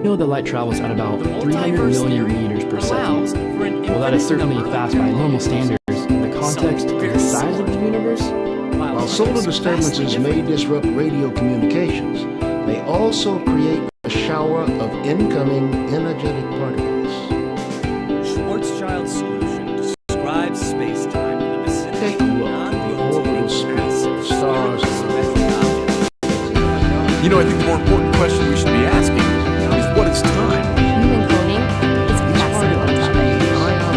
know that light travels at about 300 million meters per second. Well, that is certainly fast by normal standards. In the context of the size of the universe, while solar disturbances may disrupt radio communications, they also create a shower of incoming energetic particles. Schwarzschild's solution describes space-time in the vicinity. Take a look at the orbital space of stars. You know, I think the more important question we should be asking is what is time? Human cloning is a fascinating topic.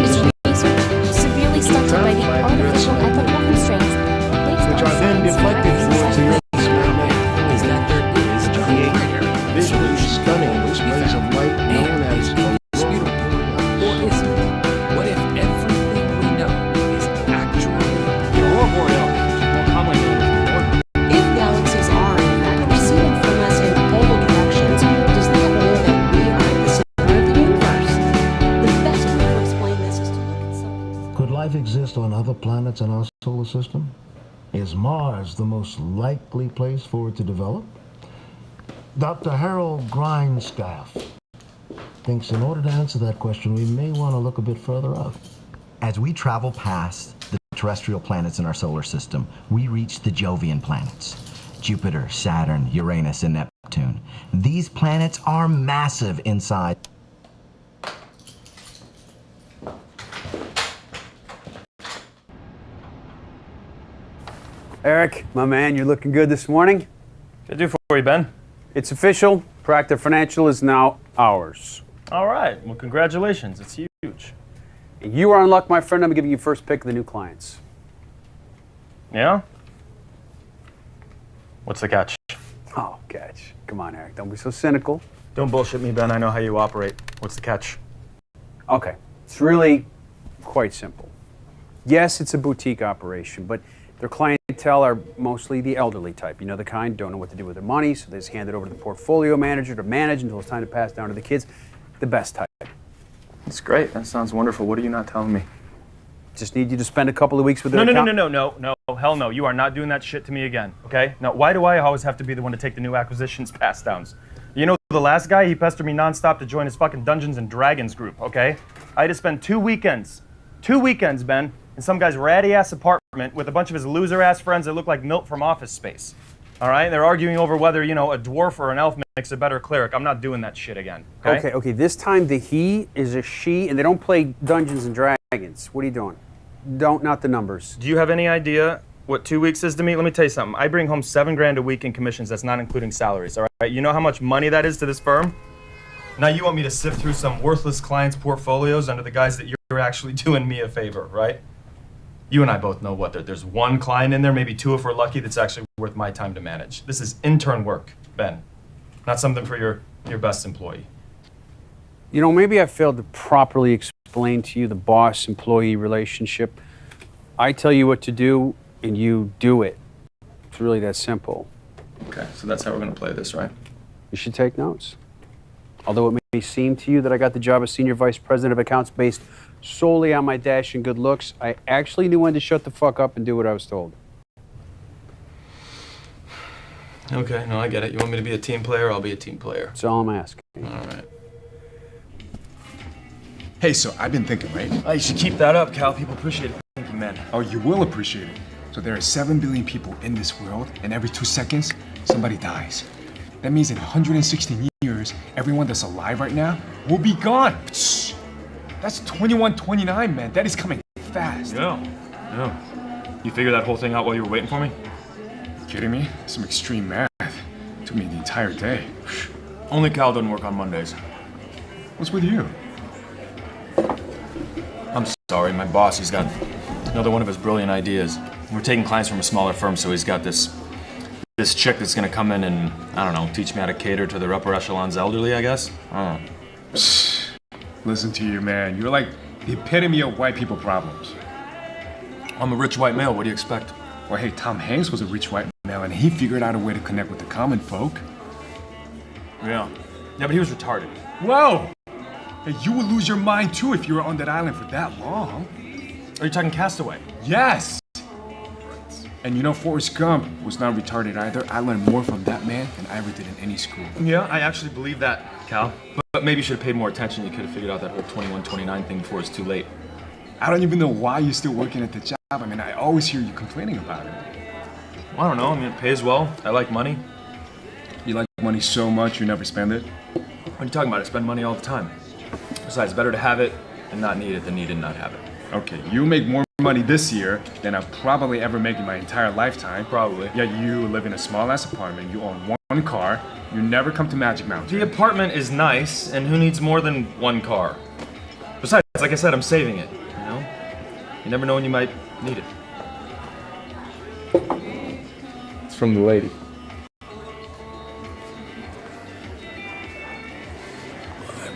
This research severely stunted by the artificial ethical constraints placed Which on are then science deflected and towards the science. Earth's magnetic Is that there is to create visually stunning displays of light known as disputable? Or is it? What if everything we know is actually the aurora borealis, more commonly known as the Lord. If galaxies are, in fact, receding from us in total directions, does that mean that we are at the center of the universe? The best way to explain this is to look at something. Could life exist on other planets in our solar system? Is Mars the most likely place for it to develop? Dr. Harold Grindstaff thinks in order to answer that question, we may want to look a bit further out. As we travel past the terrestrial planets in our solar system, we reach the Jovian planets. Jupiter, Saturn, Uranus, and Neptune. These planets are massive inside. Eric, my man, you're looking good this morning. What can I do for you, Ben? It's official. Proactive Financial is now ours. All right. Well, congratulations. It's huge. You are in luck, my friend. I'm giving you first pick of the new clients. Yeah? What's the catch? Oh, catch. Come on, Eric. Don't be so cynical. Don't bullshit me, Ben. I know how you operate. What's the catch? Okay. It's really quite simple. Yes, it's a boutique operation, but their clientele are mostly the elderly type. You know the kind, don't know what to do with their money, so they just hand it over to the portfolio manager to manage until it's time to pass down to the kids. The best type. That's great. That sounds wonderful. What are you not telling me? Just need you to spend a couple of weeks with their No, account- hell no. You are not doing that shit to me again, okay? Now, why do I always have to be the one to take the new acquisitions pass downs? You know, the last guy, he pestered me nonstop to join his fucking Dungeons and Dragons group, okay? I had to spend 2 weekends, Ben, in some guy's ratty-ass apartment with a bunch of his loser-ass friends that look like Milt from Office Space. All right? They're arguing over whether, a dwarf or an elf makes a better cleric. I'm not doing that shit again, okay? Okay. This time the he is a she, and they don't play Dungeons and Dragons. What are you doing? Not the numbers. Do you have any idea what 2 weeks is to me? Let me tell you something. I bring home $7,000 a week in commissions. That's not including salaries, all right? You know how much money that is to this firm? Now you want me to sift through some worthless clients' portfolios under the guise that you're actually doing me a favor, right? You and I both know there's one client in there, maybe two if we're lucky, that's actually worth my time to manage. This is intern work, Ben. Not something for your best employee. Maybe I failed to properly explain to you the boss-employee relationship. I tell you what to do, and you do it. It's really that simple. Okay, so that's how we're gonna play this, right? You should take notes. Although it may seem to you that I got the job as Senior Vice President of Accounts based solely on my dash and good looks, I actually knew when to shut the fuck up and do what I was told. Okay, no, I get it. You want me to be a team player? I'll be a team player. That's all I'm asking. All right. Hey, so I've been thinking, right? Oh, you should keep that up, Cal. People appreciate it. Thinking, man. Oh, you will appreciate it. So there are 7 billion people in this world, and every 2 seconds, somebody dies. That means in 116 years, everyone that's alive right now will be gone. Psh, that's 2129, man. That is coming fast. Yeah. You figured that whole thing out while you were waiting for me? You kidding me? Some extreme math. Took me the entire day. Only Cal doesn't work on Mondays. What's with you? I'm sorry, my boss, he's got another one of his brilliant ideas. We're taking clients from a smaller firm, so he's got this chick that's gonna come in and, I don't know, teach me how to cater to their upper echelons elderly, I guess? I don't know. Listen to you, man. You're like the epitome of white people problems. I'm a rich white male, what do you expect? Well, hey, Tom Hanks was a rich white male, and he figured out a way to connect with the common folk. Yeah, but he was retarded. Whoa! Hey, you would lose your mind too if you were on that island for that long. Are you talking Castaway? Yes! And you know, Forrest Gump was not retarded either. I learned more from that man than I ever did in any school. Yeah, I actually believe that, Cal. But maybe you should have paid more attention. You could have figured out that whole 21, 29 thing before it's too late. I don't even know why you're still working at the job. I mean, I always hear you complaining about it. Well, I don't know. I mean, it pays well. I like money. You like money so much you never spend it? What are you talking about? I spend money all the time. Besides, it's better to have it and not need it than need and not have it. Okay, you make more money this year than I'll probably ever make in my entire lifetime. Probably. Yet you live in a small-ass apartment, you own one car, you never come to Magic Mountain. The apartment is nice, and who needs more than one car? Besides, like I said, I'm saving it, you know? You never know when you might need it. It's from the lady.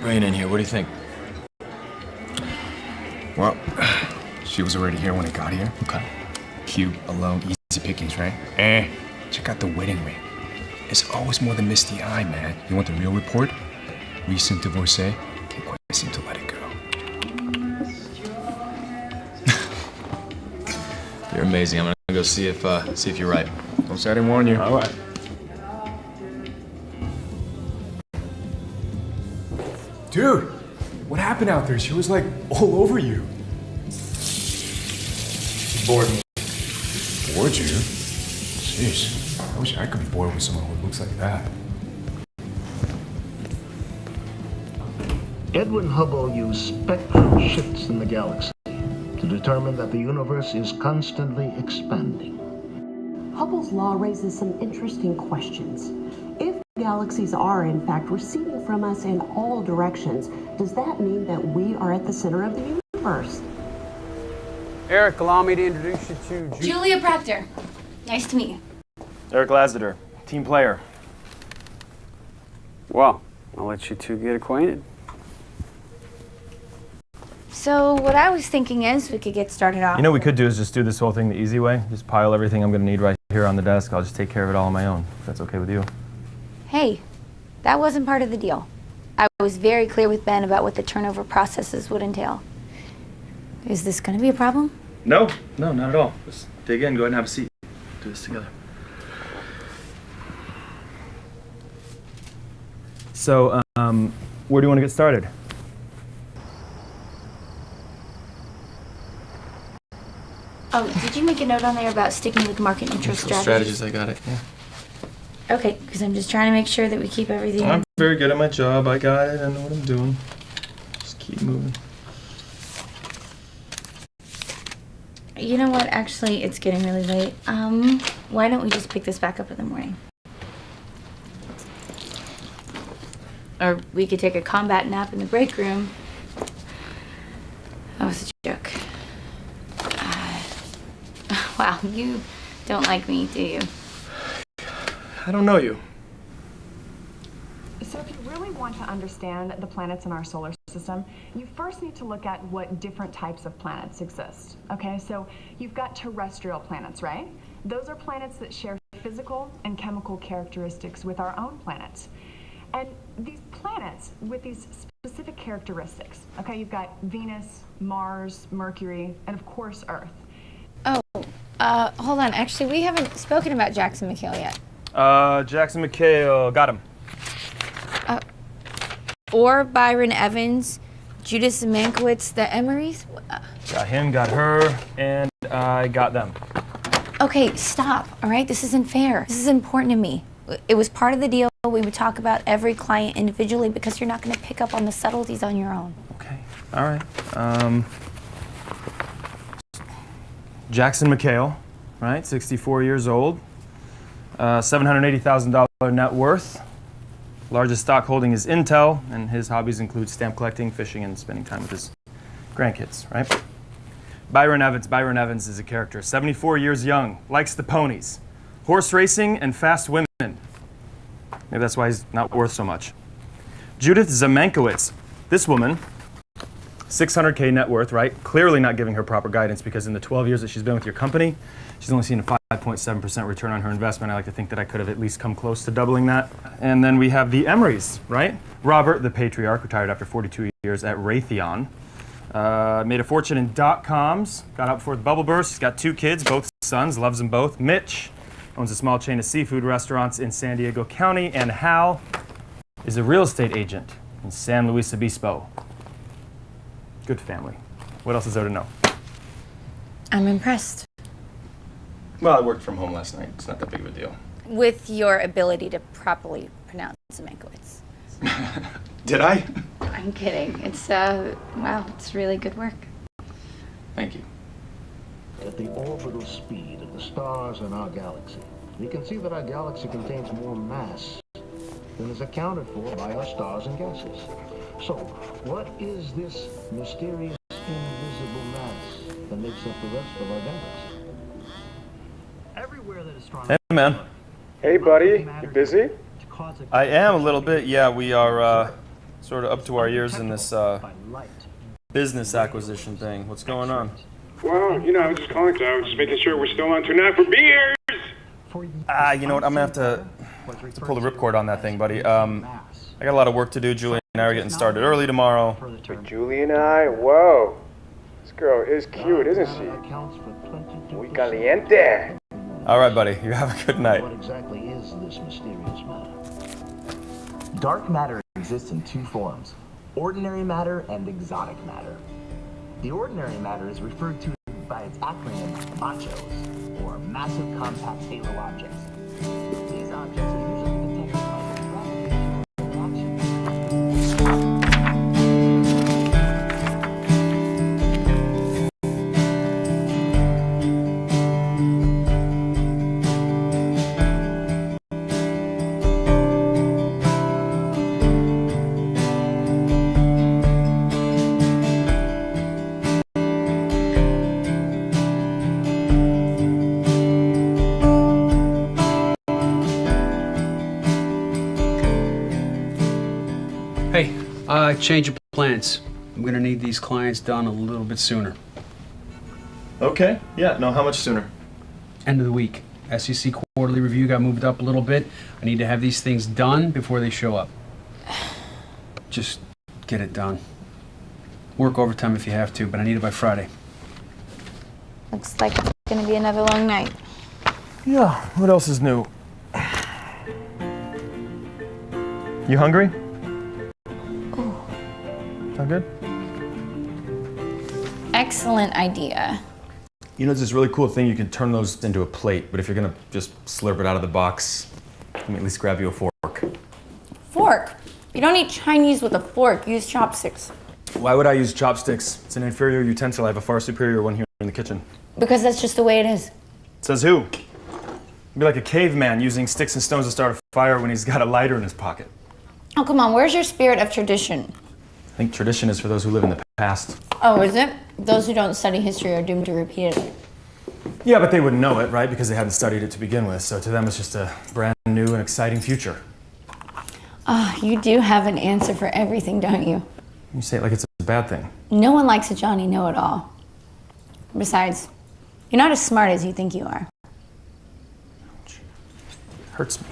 Bring it in here. What do you think? Well, she was already here when I got here. Okay. Cute, alone, easy pickings, right? Check out the wedding ring. It's always more than meets the eye, man. You want the real report? Recent divorcee, can't quite seem to let it go. You're amazing. I'm gonna go see if you're right. Don't say I didn't warn you. All right. Dude, what happened out there? She was like all over you. Bored me. Bored you? Jeez, I wish I could be bored with someone who looks like that. Edwin Hubble used spectral shifts in the galaxy to determine that the universe is constantly expanding. Hubble's law raises some interesting questions. If galaxies are, in fact, receding from us in all directions, does that mean that we are at the center of the universe? Eric, allow me to introduce you to Julia Proctor. Nice to meet you. Eric Lasseter, team player. Well, I'll let you two get acquainted. So what I was thinking is we could get started off. You know what we could do is just do this whole thing the easy way. Just pile everything I'm gonna need right here on the desk. I'll just take care of it all on my own, if that's okay with you. Hey, that wasn't part of the deal. I was very clear with Ben about what the turnover processes would entail. Is this going to be a problem? No, not at all. Just dig in, go ahead and have a seat. Do this together. So, where do you want to get started? Oh, did you make a note on there about sticking with market interest strategies? I got it, yeah. Okay, because I'm just trying to make sure that we keep everything. I'm very good at my job. I got it. I know what I'm doing. Just keep moving. You know what? Actually, it's getting really late. Why don't we just pick this back up in the morning? Or we could take a combat nap in the break room. That was a joke. Wow, you don't like me, do you? I don't know you. So if you really want to understand the planets in our solar system, you first need to look at what different types of planets exist. Okay, so you've got terrestrial planets, right? Those are planets that share physical and chemical characteristics with our own planet. And these planets with these specific characteristics, okay, you've got Venus, Mars, Mercury, and of course Earth. Oh, hold on. Actually, we haven't spoken about Jackson McHale yet. Jackson McHale, got him. Or Byron Evans, Judith Zemankowicz, the Emerys. Got him, got her, and I got them. Okay, stop, all right? This isn't fair. This is important to me. It was part of the deal. We would talk about every client individually because you're not going to pick up on the subtleties on your own. Okay, all right. Jackson McHale, right? 64 years old. $780,000 net worth. Largest stock holding is Intel, and his hobbies include stamp collecting, fishing, and spending time with his grandkids, right? Byron Evans is a character. 74 years young, likes the ponies, horse racing, and fast women. Maybe that's why he's not worth so much. Judith Zemankowicz. This woman, 600K net worth, right? Clearly not giving her proper guidance because in the 12 years that she's been with your company, she's only seen a 5.7% return on her investment. I like to think that I could have at least come close to doubling that. And then we have the Emerys, right? Robert, the patriarch, retired after 42 years at Raytheon. Made a fortune in .coms, got out before the bubble burst. He's got 2 kids, both sons, loves them both. Mitch owns a small chain of seafood restaurants in San Diego County, and Hal is a real estate agent in San Luis Obispo. Good family. What else is there to know? I'm impressed Well, I worked from home last night. It's not that big of a deal. with your ability to properly pronounce Zemeckowitz. Did I? I'm kidding. It's, wow, it's really good work. Thank you. At the orbital speed of the stars in our galaxy, we can see that our galaxy contains more mass than is accounted for by our stars and gases. So, what is this mysterious invisible mass that makes up the rest of our galaxy? Everywhere that astronomers... Hey, man. Hey, buddy. You busy? I am a little bit. Yeah, we are sort of up to our ears in this business acquisition thing. What's going on? Well, you know, I was just calling because I was just making sure we're still on tonight for beers. You know what? I'm going to have to pull the ripcord on that thing, buddy. I got a lot of work to do. Julie and I are getting started early tomorrow. Wait, Julie and I? Whoa. This girl is cute, isn't she? Muy caliente. All right, buddy. You have a good night. What exactly is this mysterious matter? Dark matter exists in two forms, ordinary matter and exotic matter. The ordinary matter is referred to by its acronym MACHOs, or massive compact halo objects. These objects are usually detected by the gravitational reaction. Hey, change of plans. I'm gonna need these clients done a little bit sooner. Okay. Yeah. No, how much sooner? End of the week. SEC quarterly review got moved up a little bit. I need to have these things done before they show up. Just get it done. Work overtime if you have to, but I need it by Friday. Looks like it's gonna be another long night. Yeah. What else is new? You hungry? Sound good? Excellent idea. You know, there's this really cool thing. You can turn those into a plate, but if you're gonna just slurp it out of the box, let me at least grab you a fork. Fork. You don't eat Chinese with a fork. Use chopsticks. Why would I use chopsticks? It's an inferior utensil. I have a far superior one here in the kitchen. Because that's just the way it is. Says who? Be like a caveman using sticks and stones to start a fire when he's got a lighter in his pocket. Oh, come on. Where's your spirit of tradition? I think tradition is for those who live in the past. Oh, is it? Those who don't study history are doomed to repeat it. Yeah, but they wouldn't know it, right? Because they hadn't studied it to begin with. So to them, it's just a brand new and exciting future. Ah, you do have an answer for everything, don't you? You say it like it's a bad thing. No one likes a Johnny Know-It-All. Besides, you're not as smart as you think you are. Hurts me.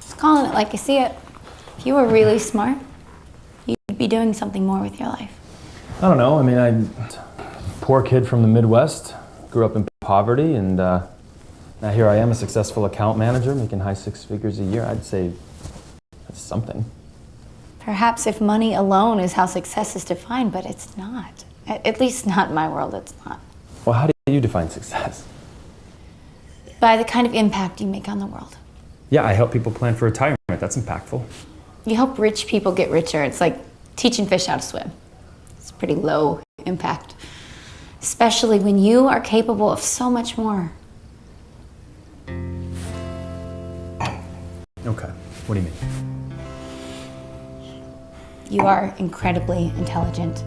Just calling it like you see it. If you were really smart, you'd be doing something more with your life. I don't know. I mean, I'm a poor kid from the Midwest, grew up in poverty, and now here I am, a successful account manager, making high six figures a year. I'd say that's something. Perhaps if money alone is how success is defined, but it's not. At least not in my world, it's not. Well, how do you define success? By the kind of impact you make on the world. Yeah, I help people plan for retirement. That's impactful. You help rich people get richer. It's like teaching fish how to swim. It's pretty low impact. Especially when you are capable of so much more. Okay, what do you mean? You are incredibly intelligent.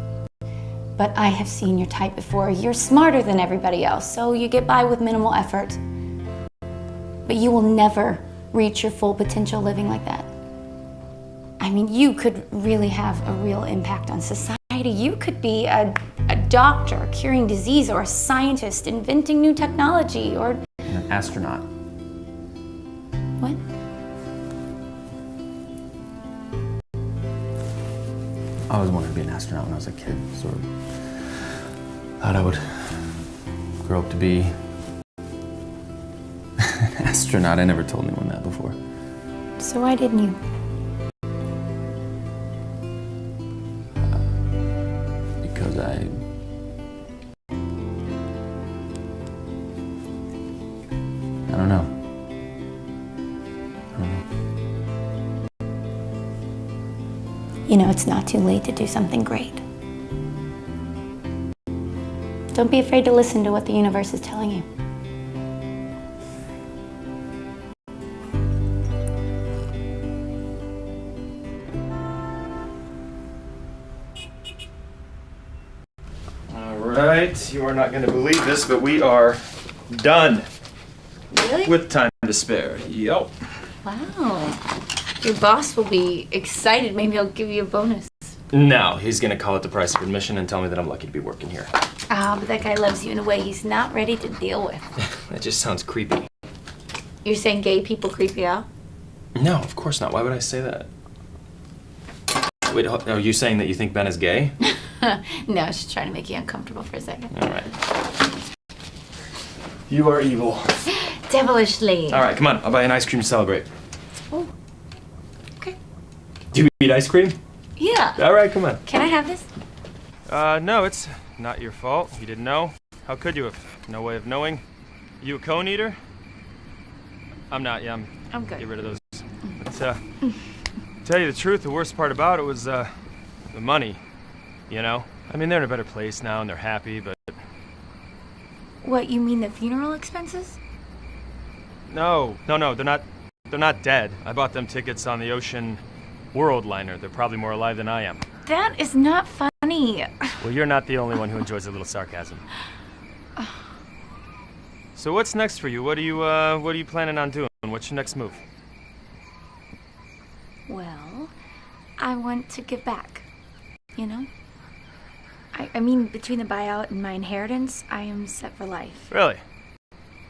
But I have seen your type before. You're smarter than everybody else, so you get by with minimal effort. But you will never reach your full potential living like that. I mean, you could really have a real impact on society. You could be a doctor curing disease, or a scientist inventing new technology, or An astronaut. what? I always wanted to be an astronaut when I was a kid. Sort of thought I would grow up to be Astronaut, I never told anyone that before. So why didn't you? Because I don't know. You know, it's not too late to do something great. Don't be afraid to listen to what the universe is telling you. All right, you are not going to believe this, but we are done. Really? With time to spare. Yup. Wow. Your boss will be excited. Maybe I'll give you a bonus. No, he's going to call it the price of admission and tell me that I'm lucky to be working here. Ah, but that guy loves you in a way he's not ready to deal with. That just sounds creepy. You're saying gay people creep you out? No, of course not. Why would I say that? Wait, are you saying that you think Ben is gay? No, I was just trying to make you uncomfortable for a second. All right. You are evil. Devilishly. All right, come on. I'll buy an ice cream to celebrate. Oh. Okay. Do you eat ice cream? Yeah. All right, come on. Can I have this? No, it's not your fault. You didn't know. How could you have? No way of knowing. You a cone eater? I'm not, yeah. I'm good. Get rid of those. But, tell you the truth, the worst part about it was, the money. You know? I mean, they're in a better place now and they're happy, but... What, you mean the funeral expenses? No, they're not dead. I bought them tickets on the Ocean World liner. They're probably more alive than I am. That is not funny. Well, you're not the only one who enjoys a little sarcasm. So what's next for you? What are you planning on doing? What's your next move? Well, I want to give back, you know? I mean, between the buyout and my inheritance, I am set for life. Really?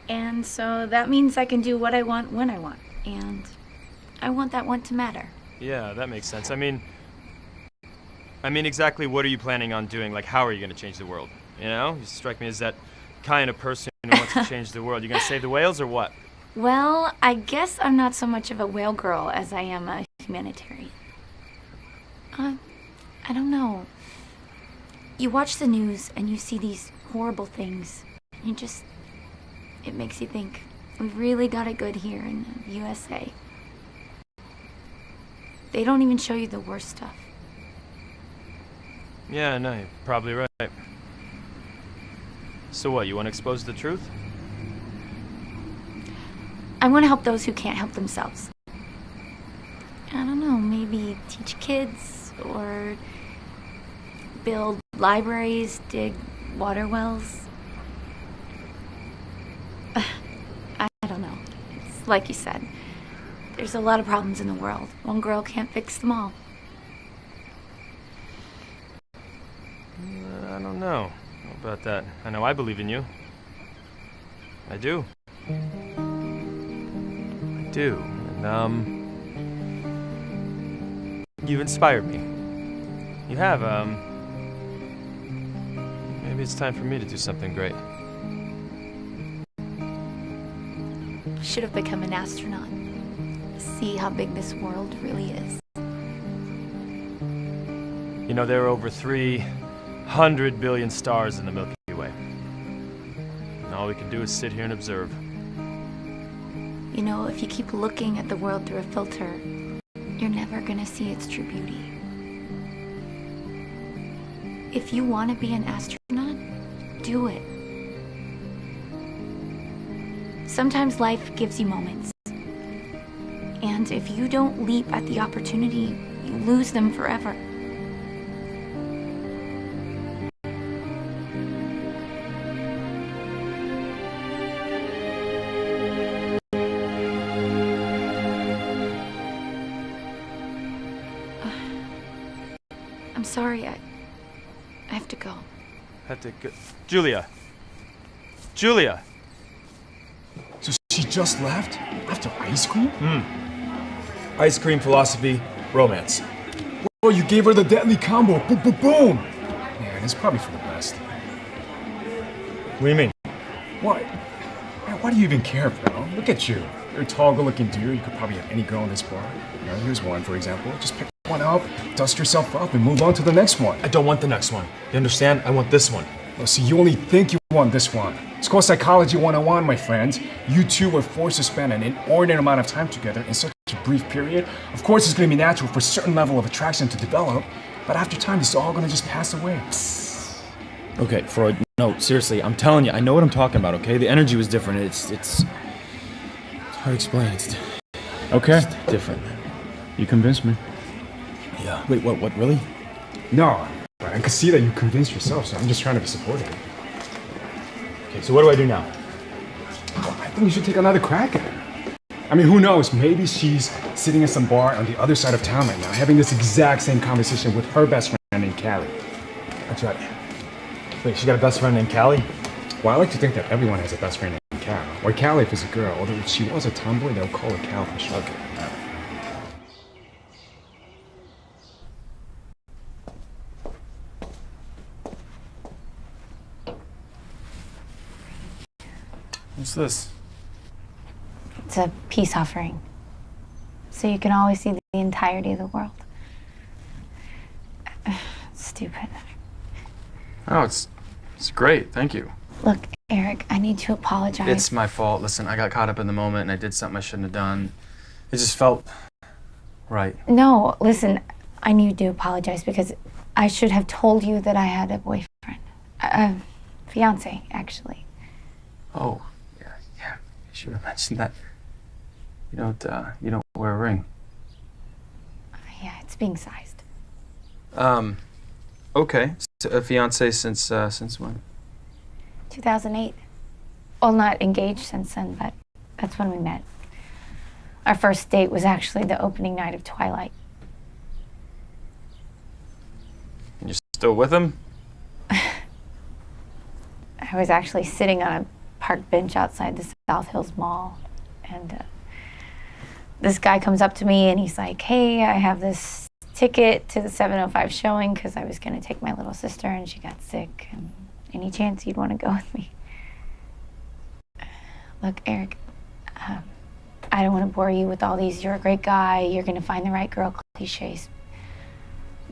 And so that means I can do what I want when I want. And I want that want to matter. Yeah, that makes sense. I mean, exactly what are you planning on doing? Like, how are you going to change the world? You know? You strike me as that kind of person who wants to change the world. You going to save the whales or what? Well, I guess I'm not so much of a whale girl as I am a humanitarian. I don't know. You watch the news and you see these horrible things. And it makes you think, we've really got it good here in the USA. They don't even show you the worst stuff. Yeah, no, you're probably right. So what, you want to expose the truth? I want to help those who can't help themselves. I don't know, maybe teach kids or build libraries, dig water wells. I don't know. It's like you said, there's a lot of problems in the world. One girl can't fix them all. I don't know about that. I know I believe in you. I do. I do. And, you've inspired me. You have, maybe it's time for me to do something great. Should have become an astronaut. See how big this world really is. You know, there are over 300 billion stars in the Milky Way. And all we can do is sit here and observe. You know, if you keep looking at the world through a filter, you're never gonna see its true beauty. If you want to be an astronaut, do it. Sometimes life gives you moments. And if you don't leap at the opportunity, you lose them forever. I'm sorry, I have to go. Have to go. Julia! Julia! So she just left? After ice cream? Ice cream, philosophy, romance. Bro, you gave her the deadly combo. Boom, boom, boom. Man, it's probably for the best. What do you mean? What? Man, why do you even care, bro? Look at you. You're a tall, good-looking dude. You could probably have any girl in this bar. Here's one, for example. Just pick one up, dust yourself up, and move on to the next one. I don't want the next one. You understand? I want this one. Well, see, you only think you want this one. It's called Psychology 101, my friend. You two were forced to spend an inordinate amount of time together in such a brief period. Of course, it's going to be natural for a certain level of attraction to develop, but after time, this is all going to just pass away. Okay, Freud, no, seriously, I'm telling you, I know what I'm talking about, okay? The energy was different. It's hard to explain. It's different. You convinced me. Yeah. Wait, what, really? No, but I can see that you convinced yourself, so I'm just trying to be supportive. Okay, so what do I do now? Well, I think you should take another crack at her. I mean, who knows? Maybe she's sitting in some bar on the other side of town right now, having this exact same conversation with her best friend named Callie. That's right. Wait, she got a best friend named Callie? Well, I like to think that everyone has a best friend named Cal. Or Callie if it's a girl, although if she was a tomboy, they'll call her Cal for sure. Okay. What's this? It's a peace offering. So you can always see the entirety of the world. Stupid. Oh, it's great. Thank you. Look, Eric, I need to apologize. It's my fault. Listen, I got caught up in the moment and I did something I shouldn't have done. It just felt right. No, listen, I need to apologize because I should have told you that I had a boyfriend. Fiance, actually. Oh, yeah. You should have mentioned that. You don't wear a ring. Yeah, it's being sized. Okay. So a fiance since when? 2008. Well, not engaged since then, but that's when we met. Our first date was actually the opening night of Twilight. And you're still with him? I was actually sitting on a park bench outside the South Hills Mall, and this guy comes up to me and he's like, "Hey, I have this ticket to the 7:05 showing because I was going to take my little sister and she got sick. And any chance you'd want to go with me?" Look, Eric, I don't want to bore you with all these "you're a great guy, you're going to find the right girl" cliches,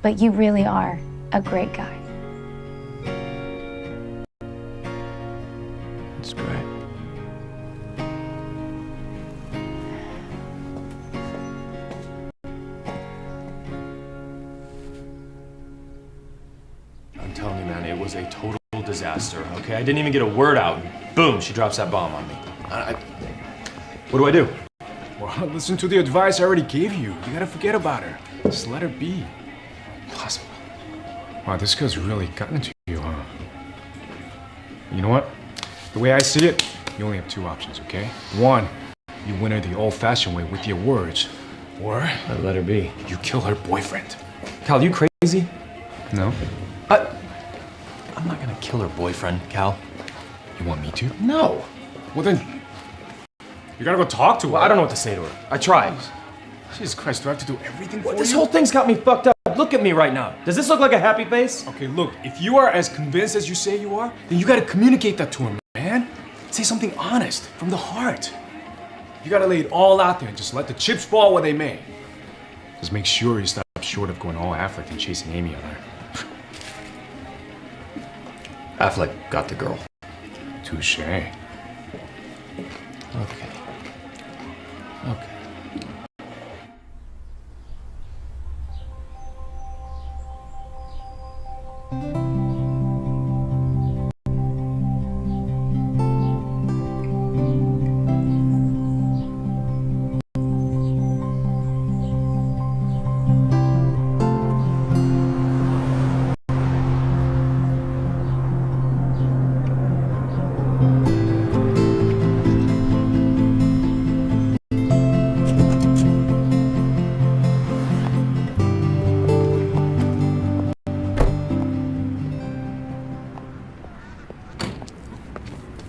but you really are a great guy. That's great. I'm telling you, man, it was a total disaster, okay? I didn't even get a word out. Boom, she drops that bomb on me. What do I do? Well, listen to the advice I already gave you. You gotta forget about her. Just let her be. Impossible. Wow, this girl's really gotten to you, huh? You know what? The way I see it, you only have two options, okay? One, you win her the old-fashioned way with your words. Or I let her be. you kill her boyfriend. Cal, you crazy? No? I'm not gonna kill her boyfriend, Cal. You want me to? No. Well then, you gotta go talk to her. Well, I don't know what to say to her. I tried. Jesus Christ, do I have to do everything for This you? whole thing's got me fucked up. Look at me right now. Does this look like a happy face? Okay, look, if you are as convinced as you say you are, then you gotta communicate that to her, man. Say something honest, from the heart. You gotta lay it all out there and just let the chips fall where they may. Just make sure you stop short of going all Affleck and chasing Amy on her. Affleck got the girl. Touche. Okay.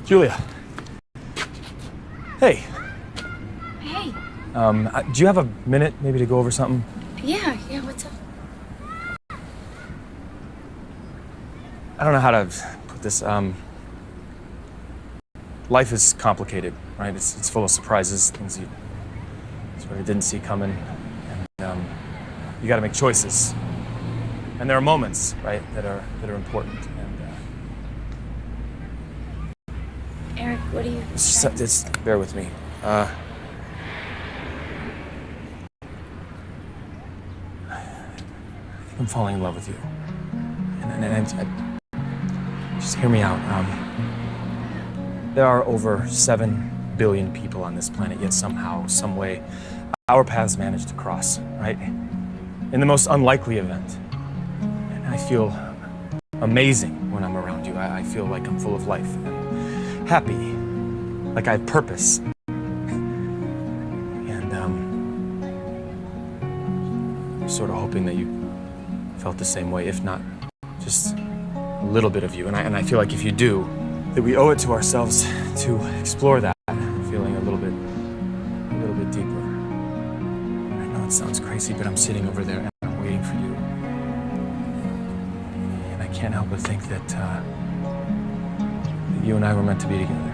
Julia. Hey. Hey. Do you have a minute maybe to go over something? Yeah, what's up? I don't know how to put this. life is complicated, right? It's full of surprises, things you sort of didn't see coming, and you got to make choices. And there are moments, right, that are important. And Eric, what are you? just bear with me. I'm falling in love with you, and just hear me out. There are over 7 billion people on this planet, yet somehow, some way, our paths manage to cross, right? In the most unlikely event. And I feel amazing when I'm around you. I feel like I'm full of life and happy, like I have purpose. And I'm sort of hoping that you felt the same way, if not just a little bit of you. And I feel like if you do, that we owe it to ourselves to explore that feeling a little bit deeper. I know it sounds crazy, but I'm sitting over there and I'm waiting for you. And I can't help but think that you and I were meant to be together.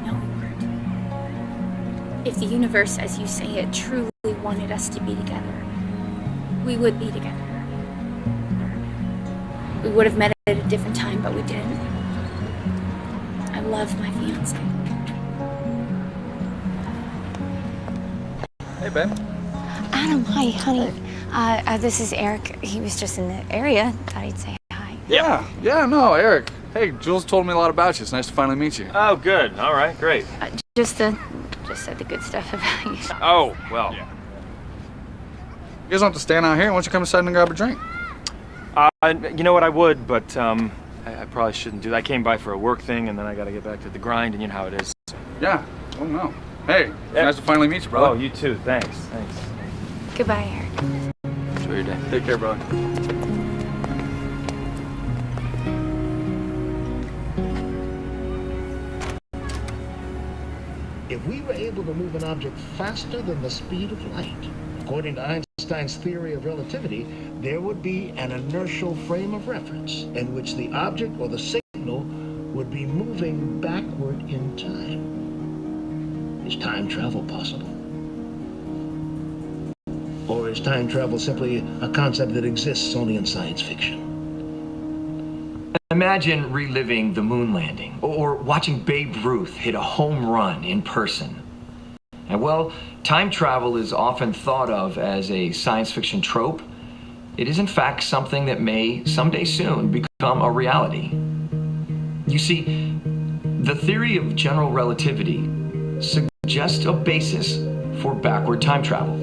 No, we weren't. If the universe, as you say it, truly wanted us to be together, we would be together. We would have met at a different time, but we didn't. I love my fiance. Hey, babe. Adam, hi, honey. This is Eric. He was just in the area. Thought he'd say hi. Yeah, no, Eric. Hey, Jules told me a lot about you. It's nice to finally meet you. Oh, good. All right, great. Just said the good stuff about you. Oh, well. You guys don't have to stand out here. Why don't you come inside and grab a drink? You know what, I would, but I probably shouldn't do that. I came by for a work thing, and then I got to get back to the grind, and you know how it is. Yeah. Oh, no. Hey, nice to finally meet you, brother. Oh, you too. Thanks. Goodbye, Eric. Enjoy your day. Take care, brother. If we were able to move an object faster than the speed of light, according to Einstein's theory of relativity, there would be an inertial frame of reference in which the object or the signal would be moving backward in time. Is time travel possible? Or is time travel simply a concept that exists only in science fiction? Imagine reliving the moon landing or watching Babe Ruth hit a home run in person. And well, time travel is often thought of as a science fiction trope. It is in fact something that may someday soon become a reality. You see, the theory of general relativity suggests a basis for backward time travel.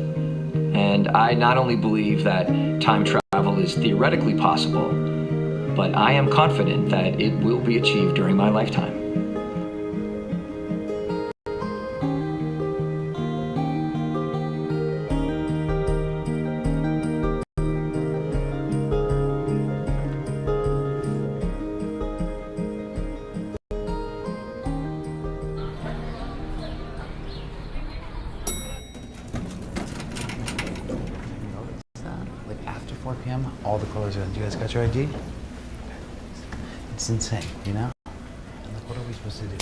And I not only believe that time travel is theoretically possible, but I am confident that it will be achieved during my lifetime. Like after 4 p.m., all the colors are in. Do you guys got your ID? It's insane, you know? And like, what are we supposed to do?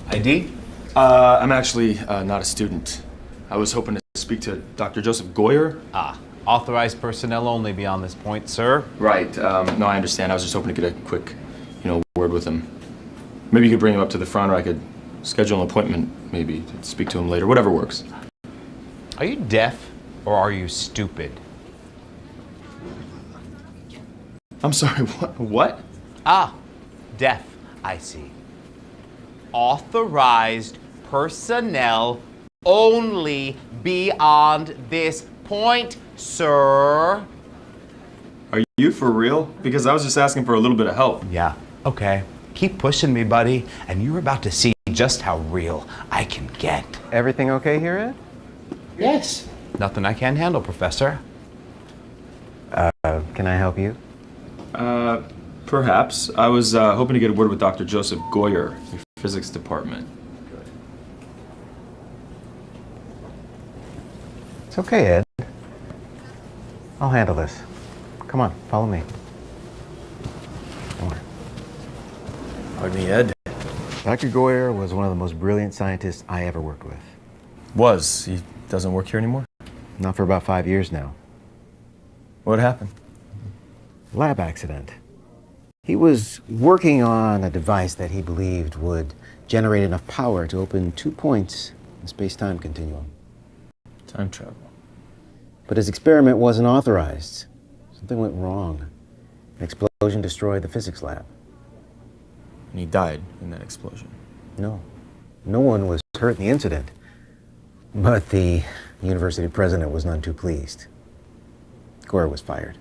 ID? I'm actually not a student. I was hoping to speak to Dr. Joseph Goyer. Authorized personnel only beyond this point, sir. Right. No, I understand. I was just hoping to get a quick, word with him. Maybe you could bring him up to the front, or I could schedule an appointment, maybe, to speak to him later. Whatever works. Are you deaf or are you stupid? I'm sorry, what? Deaf, I see. Authorized personnel only beyond this point, sir. Are you for real? Because I was just asking for a little bit of help. Yeah, okay. Keep pushing me, buddy, and you're about to see just how real I can get. Everything okay here, Ed? Yes. Nothing I can't handle, Professor. Can I help you? Perhaps. I was hoping to get a word with Dr. Joseph Goyer, your physics department. It's okay, Ed. I'll handle this. Come on, follow me. Come on. Pardon me, Ed. Dr. Goyer was one of the most brilliant scientists I ever worked with. Was. He doesn't work here anymore? Not for about 5 years now. What happened? Lab accident. He was working on a device that he believed would generate enough power to open 2 points in the space-time continuum. Time travel. But his experiment wasn't authorized. Something went wrong. An explosion destroyed the physics lab. And he died in that explosion? No. No one was hurt in the incident. But the university president was none too pleased. Goyer was fired.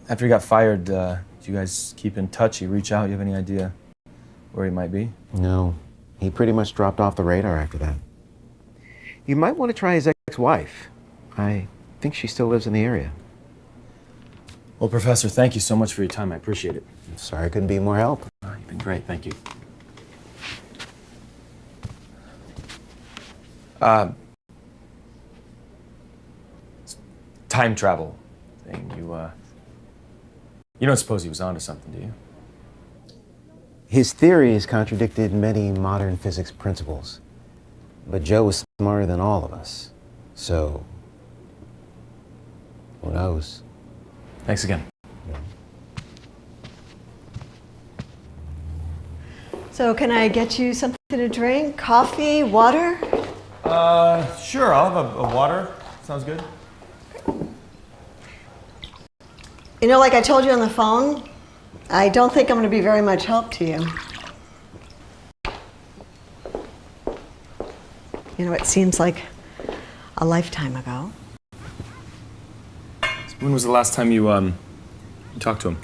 After he got fired, did you guys keep in touch? You reach out? You have any idea where he might be? No. He pretty much dropped off the radar after that. You might want to try his ex-wife. I think she still lives in the area. Well, Professor, thank you so much for your time. I appreciate it. I'm sorry I couldn't be more help. You've been great. Thank you. Time travel thing. You don't suppose he was onto something, do you? His theories contradicted many modern physics principles. But Joe was smarter than all of us. So, who knows? Thanks again. So can I get you something to drink? Coffee, water? Sure. I'll have a water. Sounds good. You know, like I told you on the phone, I don't think I'm going to be very much help to you. You know, it seems like a lifetime ago. When was the last time you talked to him?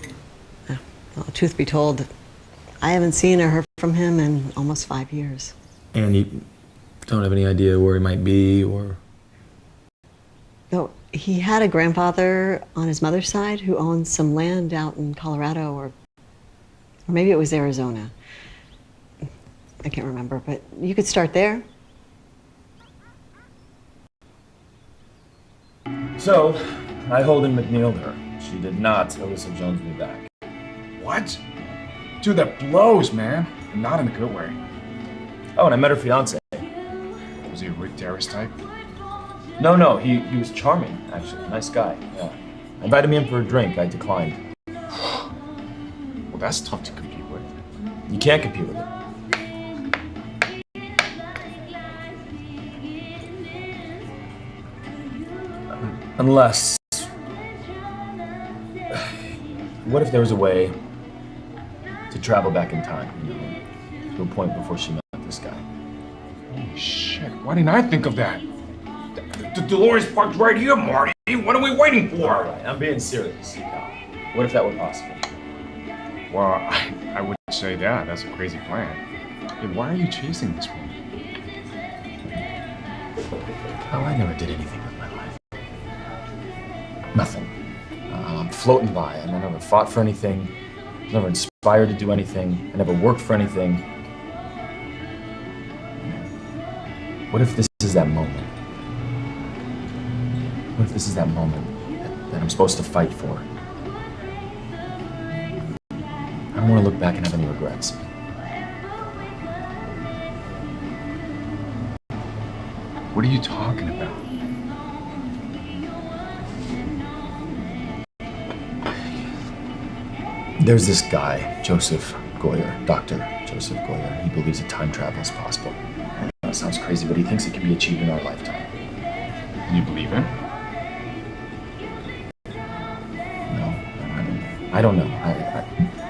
Well, truth be told, I haven't seen or heard from him in almost 5 years. And you don't have any idea where he might be, or? No, he had a grandfather on his mother's side who owned some land out in Colorado, or maybe it was Arizona. I can't remember, but you could start there. So, I Holden McNeiled her. She did not Alyssa Jones me back. What? Dude, that blows, man. And not in a good way. Oh, and I met her fiance. Was he a Rick Darris type? No, he was charming, actually. Nice guy, yeah. Invited me in for a drink. I declined. Well, that's tough to compete with. You can't compete with it. Unless... What if there was a way to travel back in time, you know, to a point before she met this guy? Holy shit, why didn't I think of that? The Dolores parked right here, Marty. What are we waiting for? All right, I'm being serious. What if that were possible? Well, I would say that's a crazy plan. Hey, why are you chasing this woman? Oh, I never did anything with my life. Nothing. I'm floating by. I never fought for anything. I was never inspired to do anything. I never worked for anything. What if this is that moment? What if this is that moment that I'm supposed to fight for? I don't want to look back and have any regrets. What are you talking about? There's this guy, Joseph Goyer, Dr. Joseph Goyer. He believes that time travel is possible. I know it sounds crazy, but he thinks it can be achieved in our lifetime. You believe him? No, I don't know.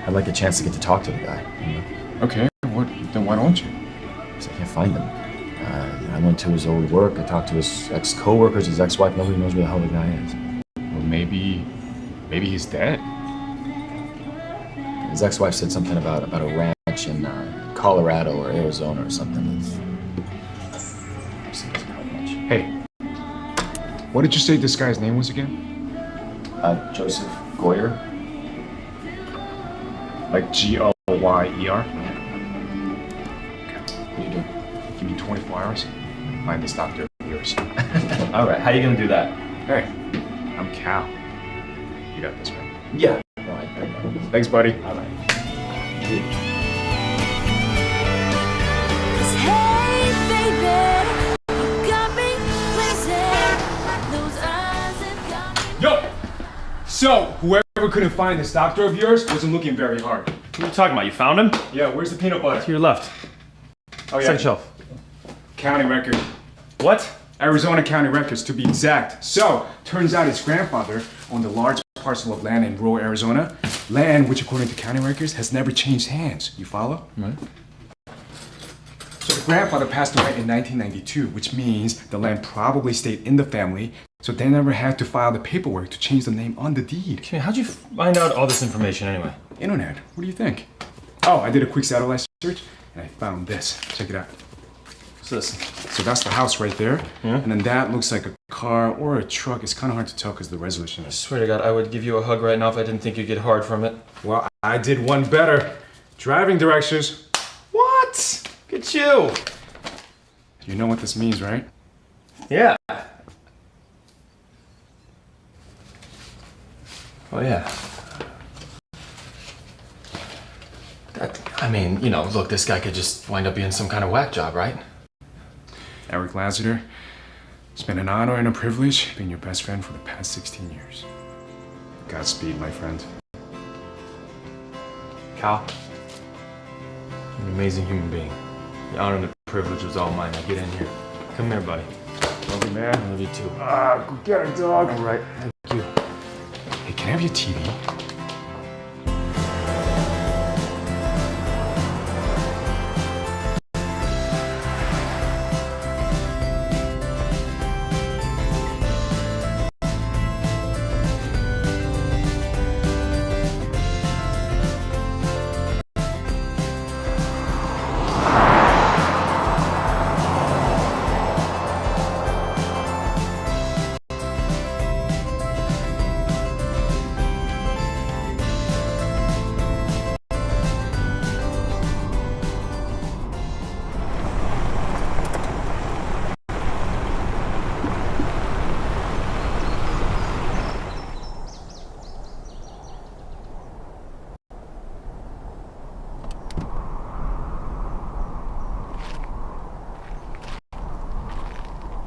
I'd like a chance to get to talk to the guy. You know? Okay, then why don't you? Because I can't find him. I went to his old work. I talked to his ex-coworkers, his ex-wife. Nobody knows where the hell the guy is. Well, maybe he's dead. His ex-wife said something about a ranch in Colorado or Arizona or something. Hey, what did you say this guy's name was again? Joseph Goyer. Like Goyer? Okay. What do you do? Give me 24 hours. Find this doctor of yours. All right, how are you gonna do that? Hey, I'm Cal. You got this, right? Yeah. Thanks, buddy. All right. Yo! So, whoever couldn't find this doctor of yours wasn't looking very hard. What are you talking about? You found him? Yeah, where's the peanut butter? To your left. Oh, yeah. Second shelf. County record. What? Arizona County records, to be exact. So, turns out his grandfather owned a large parcel of land in rural Arizona. Land which, according to county records, has never changed hands. You follow? Right. So the grandfather passed away in 1992, which means the land probably stayed in the family, so they never had to file the paperwork to change the name on the deed. Okay, how'd you find out all this information anyway? Internet. What do you think? Oh, I did a quick satellite search, and I found this. Check it out. What's this? So that's the house right there, Yeah? and then that looks like a car or a truck. It's kind of hard to tell because the resolution I is... swear to God, I would give you a hug right now if I didn't think you'd get hard from it. Well, I did one better. Driving directions. What? Look at you. You know what this means, right? Yeah. Oh, yeah. I mean, you know, look, this guy could just wind up being some kind of whack job, right? Eric Lassiter, it's been an honor and a privilege being your best friend for the past 16 years. Godspeed, my friend. Cal, you're an amazing human being. The honor and the privilege was all mine. Now get in here. Come here, buddy. Love you, man. I love you too. Go get her, dog. All right, thank you. Hey, can I have your TV?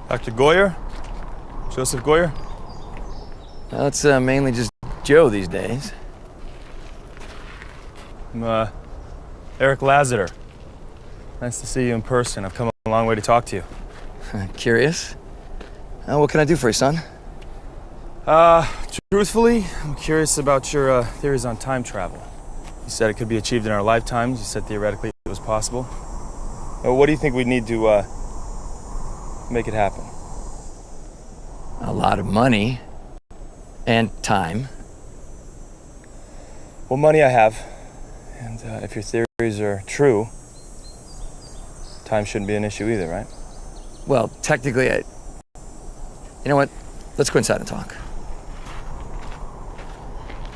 Dr. Goyer? Joseph Goyer? Well, it's mainly just Joe these days. I'm Eric Lassiter. Nice to see you in person. I've come a long way to talk to you. Curious? What can I do for you, son? Truthfully, I'm curious about your theories on time travel. You said it could be achieved in our lifetimes. You said theoretically it was possible. What do you think we'd need to make it happen? A lot of money and time. Well, money I have, and if your theories are true, time shouldn't be an issue either, right? Well, technically, you know what? Let's go inside and talk.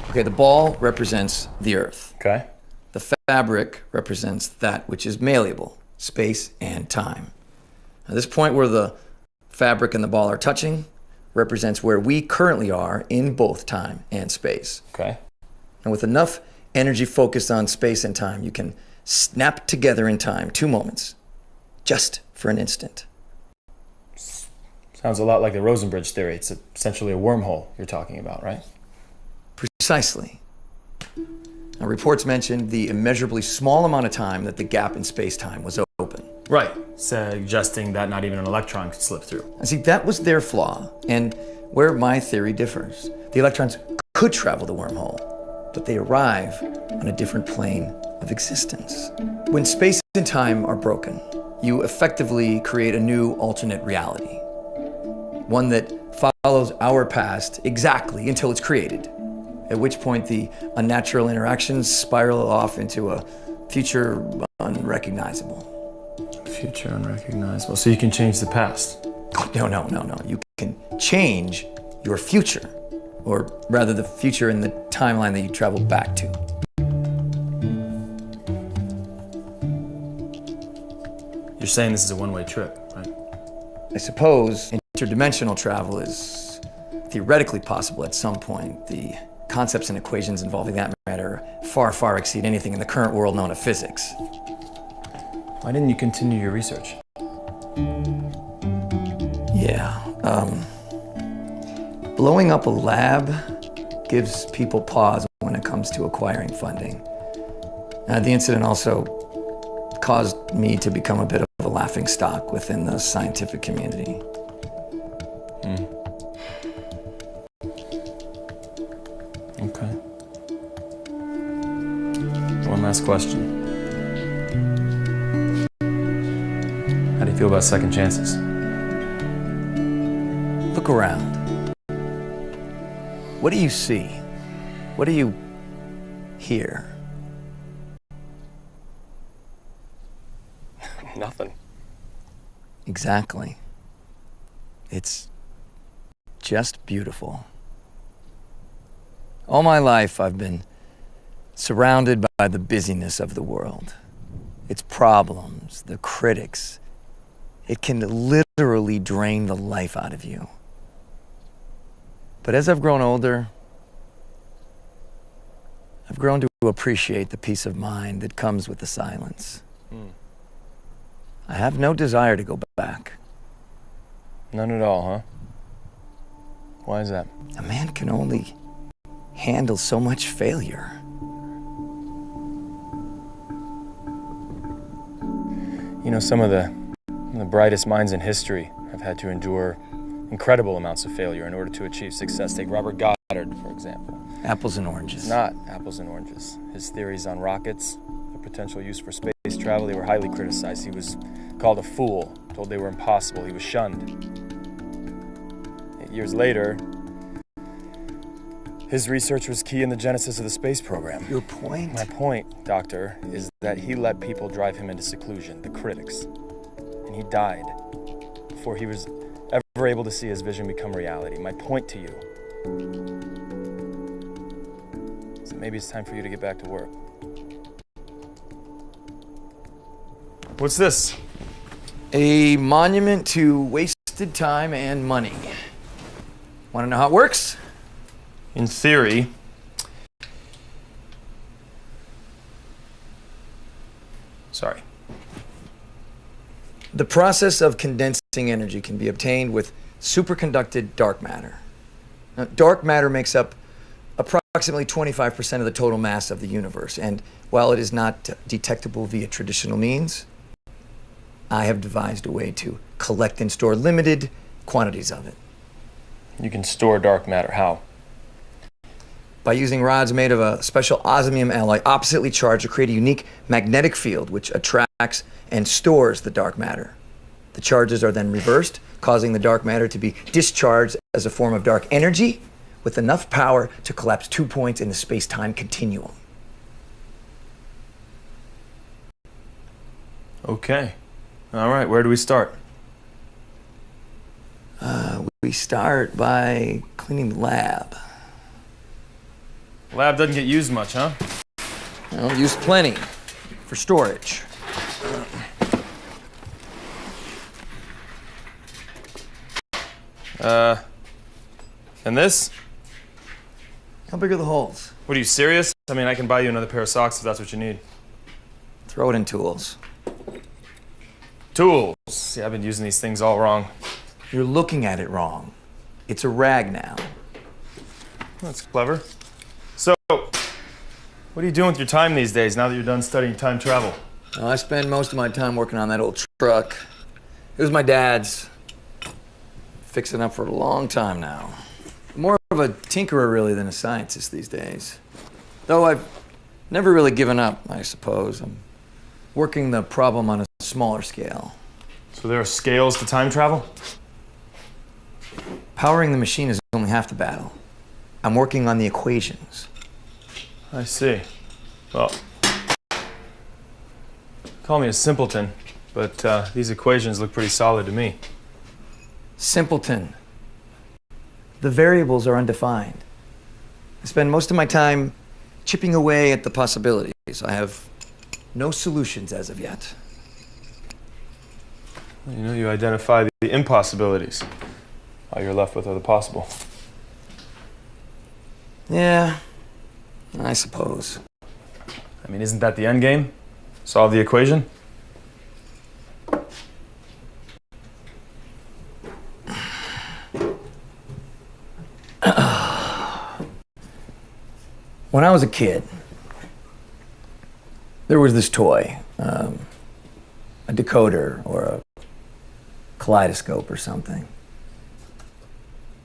Okay, the ball represents the Earth. Okay. The fabric represents that which is malleable, space and time. Now, this point where the fabric and the ball are touching represents where we currently are in both time and space. Okay. And with enough energy focused on space and time, you can snap together in time 2 moments, just for an instant. Sounds a lot like the Rosenbridge theory. It's essentially a wormhole you're talking about, right? Precisely. Now, reports mentioned the immeasurably small amount of time that the gap in space-time was open. Right. Suggesting that not even an electron could slip through. And see, that was their flaw, and where my theory differs. The electrons could travel the wormhole, but they arrive on a different plane of existence. When space and time are broken, you effectively create a new alternate reality. One that follows our past exactly until it's created, at which point the unnatural interactions spiral off into a future unrecognizable. Future unrecognizable. So you can change the past? No. You can change your future, or rather the future in the timeline that you traveled back to. You're saying this is a one-way trip, right? I suppose interdimensional travel is theoretically possible at some point. The concepts and equations involving that matter far, far exceed anything in the current world known of physics. Why didn't you continue your research? Yeah, blowing up a lab gives people pause when it comes to acquiring funding. The incident also caused me to become a bit of a laughingstock within the scientific community. Okay. One last question. How do you feel about second chances? Look around. What do you see? What do you hear? Nothing. Exactly. It's just beautiful. All my life, I've been surrounded by the busyness of the world. Its problems, the critics. It can literally drain the life out of you. But as I've grown older, I've grown to appreciate the peace of mind that comes with the silence. I have no desire to go back. None at all, huh? Why is that? A man can only handle so much failure. You know, some of the brightest minds in history have had to endure incredible amounts of failure in order to achieve success. Take Robert Goddard, for example. Apples and oranges. Not apples and oranges. His theories on rockets, their potential use for space travel, they were highly criticized. He was called a fool, told they were impossible. He was shunned. 8 years later, his research was key in the genesis of the space program. Your point? My point, Doctor, is that he let people drive him into seclusion, the critics. And he died before he was ever able to see his vision become reality. My point to you is that maybe it's time for you to get back to work. What's this? A monument to wasted time and money. Want to know how it works? In theory. Sorry. The process of condensing energy can be obtained with superconducted dark matter. Now, dark matter makes up approximately 25% of the total mass of the universe, and while it is not detectable via traditional means, I have devised a way to collect and store limited quantities of it. You can store dark matter. How? By using rods made of a special osmium alloy oppositely charged to create a unique magnetic field which attracts and stores the dark matter. The charges are then reversed, causing the dark matter to be discharged as a form of dark energy with enough power to collapse 2 points in the space-time continuum. Okay. All right, where do we start? We start by cleaning the lab. Lab doesn't get used much, huh? Well, used plenty for storage. And this? How big are the holes? What, are you serious? I mean, I can buy you another pair of socks if that's what you need. Throw it in tools. Tools? Yeah, I've been using these things all wrong. You're looking at it wrong. It's a rag now. That's clever. So, what are you doing with your time these days now that you're done studying time travel? Well, I spend most of my time working on that old truck. It was my dad's. Fixing up for a long time now. More of a tinkerer, really, than a scientist these days. Though I've never really given up, I suppose. I'm working the problem on a smaller scale. So there are scales to time travel? Powering the machine is only half the battle. I'm working on the equations. I see. Well, call me a simpleton, but these equations look pretty solid to me. Simpleton. The variables are undefined. I spend most of my time chipping away at the possibilities. I have no solutions as of yet. You know, you identify the impossibilities. All you're left with are the possible. Yeah, I suppose. I mean, isn't that the end game? Solve the equation? When I was a kid, there was this toy, a decoder or a kaleidoscope or something.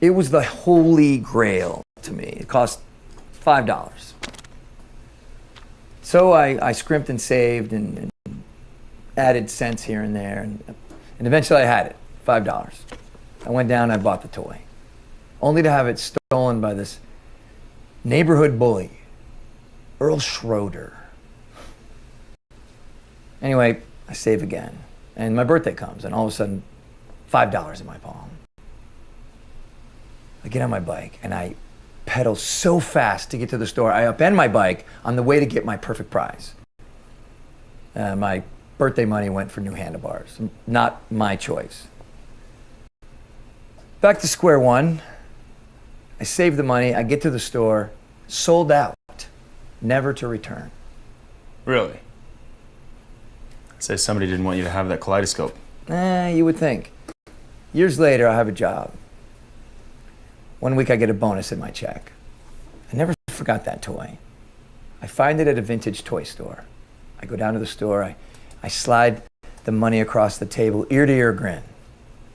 It was the holy grail to me. It cost $5. So I scrimped and saved and added cents here and there, and eventually I had it, $5. I went down and I bought the toy, only to have it stolen by this neighborhood bully, Earl Schroeder. Anyway, I save again, and my birthday comes, and all of a sudden, $5 in my palm. I get on my bike, and I pedal so fast to get to the store, I upend my bike on the way to get my perfect prize. My birthday money went for new handlebars. Not my choice. Back to square one. I save the money, I get to the store, sold out, never to return. Really? I'd say somebody didn't want you to have that kaleidoscope. You would think. Years later, I have a job. One week I get a bonus in my check. I never forgot that toy. I find it at a vintage toy store. I go down to the store, I slide the money across the table, ear to ear grin.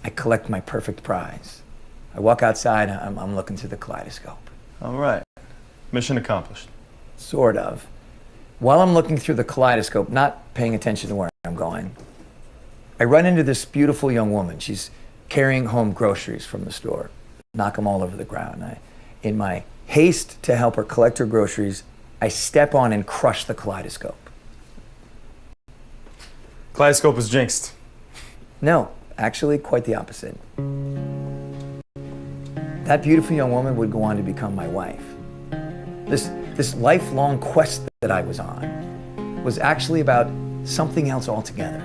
I collect my perfect prize. I walk outside, I'm looking through the kaleidoscope. All right. Mission accomplished. Sort of. While I'm looking through the kaleidoscope, not paying attention to where I'm going, I run into this beautiful young woman. She's carrying home groceries from the store. Knock them all over the ground. In my haste to help her collect her groceries, I step on and crush the kaleidoscope. Kaleidoscope was jinxed. No, actually quite the opposite. That beautiful young woman would go on to become my wife. This lifelong quest that I was on was actually about something else altogether.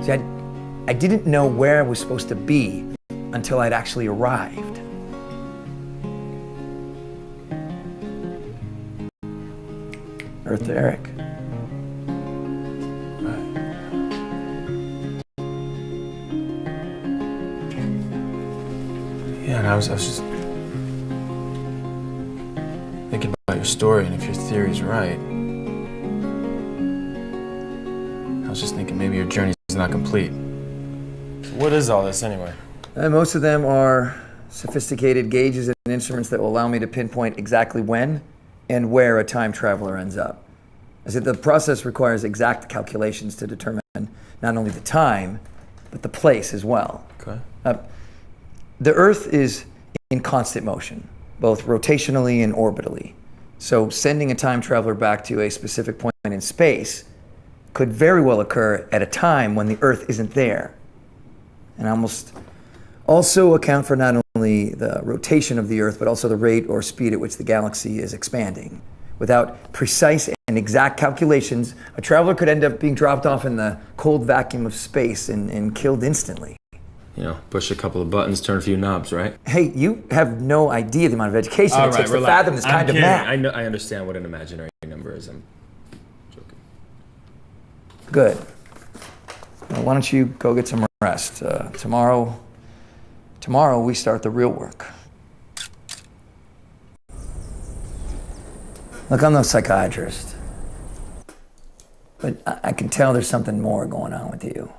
See, I didn't know where I was supposed to be until I'd actually arrived. Earth to Eric. Yeah, and I was just thinking about your story, and if your theory's right, I was just thinking maybe your journey's not complete. What is all this anyway? Most of them are sophisticated gauges and instruments that will allow me to pinpoint exactly when and where a time traveler ends up. I said the process requires exact calculations to determine not only the time, but the place as well. Okay. The Earth is in constant motion, both rotationally and orbitally. So sending a time traveler back to a specific point in space could very well occur at a time when the Earth isn't there. And almost also account for not only the rotation of the Earth, but also the rate or speed at which the galaxy is expanding. Without precise and exact calculations, a traveler could end up being dropped off in the cold vacuum of space and killed instantly. You know, push a couple of buttons, turn a few knobs, right? Hey, you have no idea the amount of education it takes to fathom this kind of math. I know. I understand what an imaginary number is. I'm joking. Good. Well, why don't you go get some rest? Tomorrow we start the real work. Look, I'm no psychiatrist, but I can tell there's something more going on with you.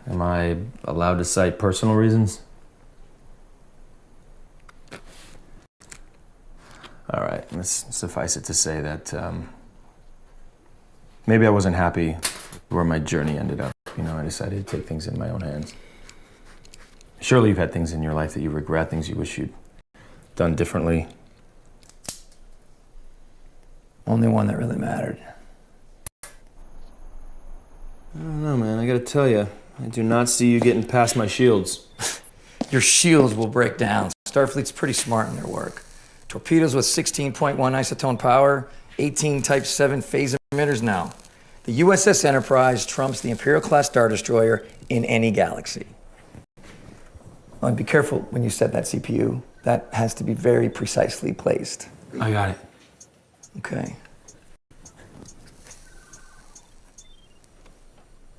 Am I allowed to cite personal reasons? All right, let's suffice it to say that maybe I wasn't happy where my journey ended up. You know, I decided to take things in my own hands. Surely you've had things in your life that you regret, things you wish you'd done differently. Only one that really mattered. I don't know, man. I gotta tell you, I do not see you getting past my shields. Your shields will break down. Starfleet's pretty smart in their work. Torpedoes with 16.1 isotone power, 18 Type 7 phase emitters now. The USS Enterprise trumps the Imperial-class Star Destroyer in any galaxy. Oh, and be careful when you set that CPU. That has to be very precisely placed. I got it. Okay.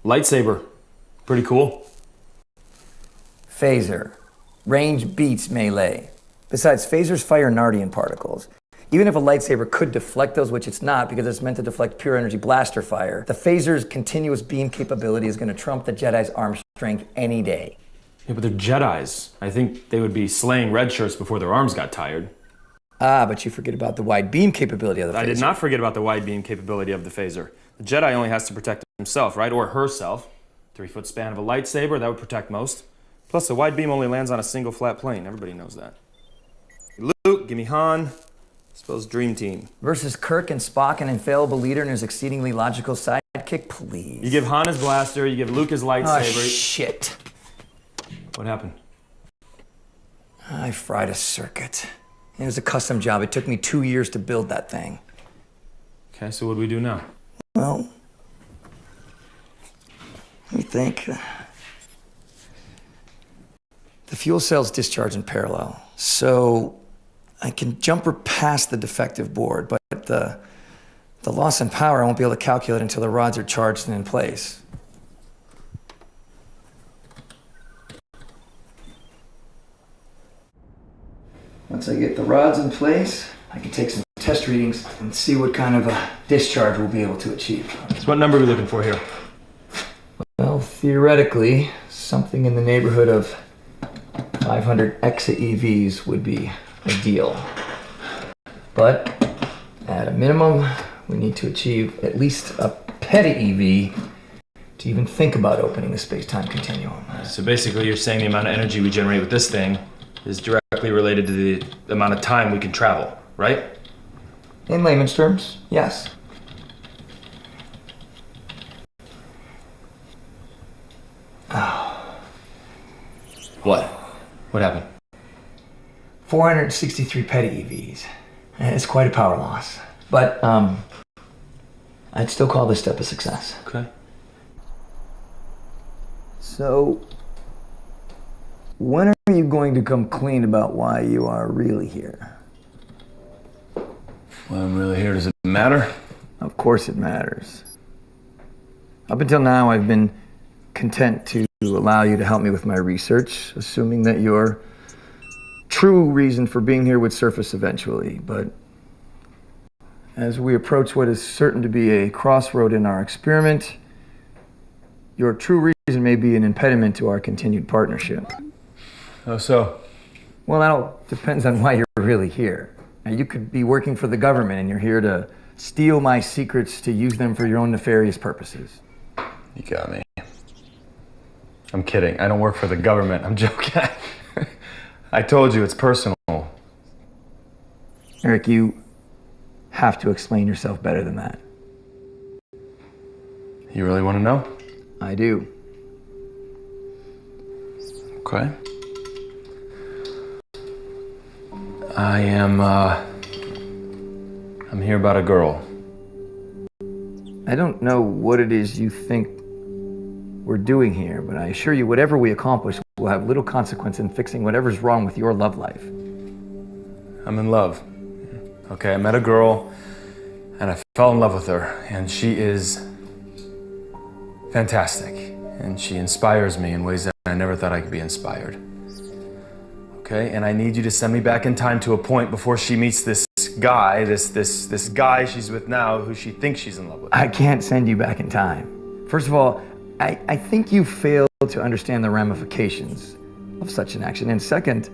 Lightsaber. Pretty cool. Phaser. Range beats melee. Besides, phasers fire Nardian particles. Even if a lightsaber could deflect those, which it's not because it's meant to deflect pure energy blaster fire, the phaser's continuous beam capability is going to trump the Jedi's arm strength any day. Yeah, but they're Jedis. I think they would be slaying red shirts before their arms got tired. Ah, but you forget about the wide beam capability of the phaser. I did not forget about the wide beam capability of the phaser. The Jedi only has to protect himself, right? Or herself. 3-foot span of a lightsaber, that would protect most. Plus, the wide beam only lands on a single flat plane. Everybody knows that. Luke, give me Han. Suppose Dream Team. Versus Kirk and Spock, an infallible leader and his exceedingly logical sidekick, please. You give Han his blaster, you give Luke his lightsaber. Oh, shit. What happened? I fried a circuit. It was a custom job. It took me 2 years to build that thing. Okay, so what do we do now? Well, let me think. The fuel cells discharge in parallel, so I can jumper past the defective board, but the loss in power I won't be able to calculate until the rods are charged and in place. Once I get the rods in place, I can take some test readings and see what kind of a discharge we'll be able to achieve. So what number are we looking for here? Well, theoretically, something in the neighborhood of 500 exa-EVs would be ideal. But at a minimum, we need to achieve at least a peta-EV to even think about opening the space-time continuum. So basically you're saying the amount of energy we generate with this thing is directly related to the amount of time we can travel, right? In layman's terms, yes. What? What happened? 463 peta-EVs. It's quite a power loss. But, I'd still call this step a success. Okay. So, when are you going to come clean about why you are really here? Well, I'm really here. Does it matter? Of course it matters. Up until now, I've been content to allow you to help me with my research, assuming that your true reason for being here would surface eventually. But as we approach what is certain to be a crossroad in our experiment, your true reason may be an impediment to our continued partnership. Oh, so? Well, that all depends on why you're really here. Now, you could be working for the government and you're here to steal my secrets to use them for your own nefarious purposes. You got me. I'm kidding. I don't work for the government. I'm joking. I told you it's personal. Eric, you have to explain yourself better than that. You really want to know? I do. Okay. I'm here about a girl. I don't know what it is you think we're doing here, but I assure you whatever we accomplish will have little consequence in fixing whatever's wrong with your love life. I'm in love. Okay, I met a girl and I fell in love with her, and she is fantastic, and she inspires me in ways that I never thought I could be inspired. Okay, and I need you to send me back in time to a point before she meets this guy, this guy she's with now who she thinks she's in love with. I can't send you back in time. First of all, I think you fail to understand the ramifications of such an action. And second,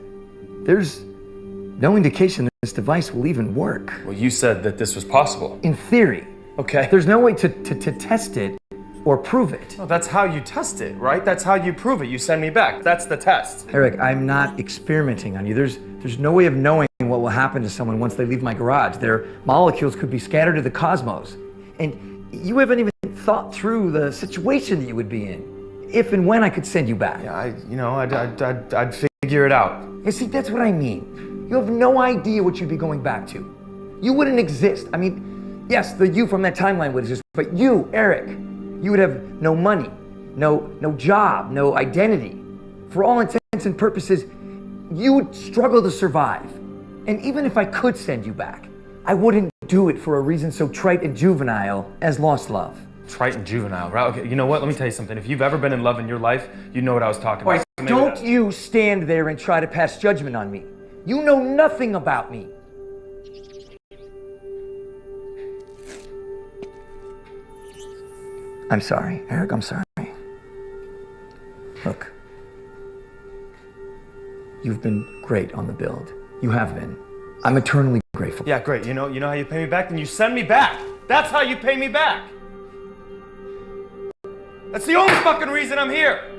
there's no indication that this device will even work. Well, you said that this was possible. In theory. Okay. There's no way to test it or prove it. Well, that's how you test it, right? That's how you prove it. You send me back. That's the test. Eric, I'm not experimenting on you. There's no way of knowing what will happen to someone once they leave my garage. Their molecules could be scattered to the cosmos. And you haven't even thought through the situation that you would be in, if and when I could send you back. Yeah, I'd figure it out. You see, that's what I mean. You have no idea what you'd be going back to. You wouldn't exist. I mean, Yes, the you from that timeline would exist, but you, Eric, you would have no money, no job, no identity. For all intents and purposes, you would struggle to survive. And even if I could send you back, I wouldn't do it for a reason so trite and juvenile as lost love. Trite and juvenile, right? Okay, you know what? Let me tell you something. If you've ever been in love in your life, you know what I was talking All about. right, don't you stand there and try to pass judgment on me. You know nothing about me. I'm sorry, Eric, I'm sorry. Look, you've been great on the build. You have been. I'm eternally grateful. Yeah, great. You know how you pay me back? Then you send me back. That's how you pay me back. That's the only fucking reason I'm here.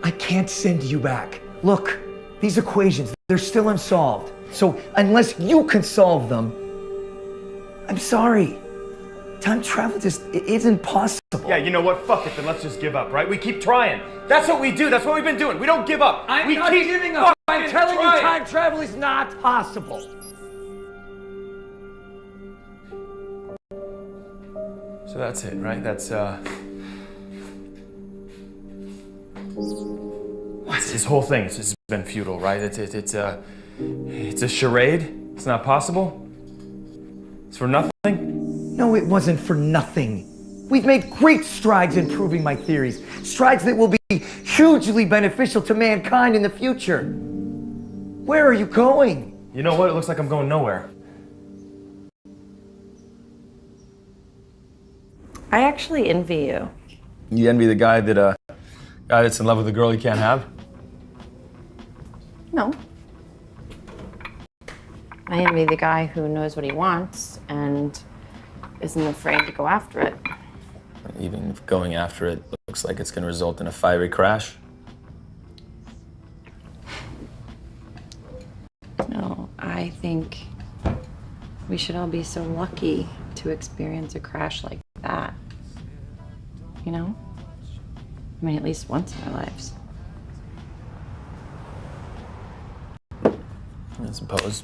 I can't send you back. Look, these equations, they're still unsolved. So unless you can solve them, I'm sorry. Time travel just, it isn't possible. Yeah, you know what? Fuck it, then let's just give up, right? We keep trying. That's what we do. That's what we've been doing. We don't give up. I'm not giving up. I'm telling you time travel is not possible. So that's it, right? That's, this whole thing has just been futile, right? It's a charade. It's not possible. It's for nothing. No, it wasn't for nothing. We've made great strides in proving my theories. Strides that will be hugely beneficial to mankind in the future. Where are you going? You know what? It looks like I'm going nowhere. I actually envy you. You envy the guy that's in love with a girl he can't have? No. I envy the guy who knows what he wants and isn't afraid to go after it. Even if going after it looks like it's going to result in a fiery crash. No, I think we should all be so lucky to experience a crash like that. You know? I mean, at least once in our lives. I suppose.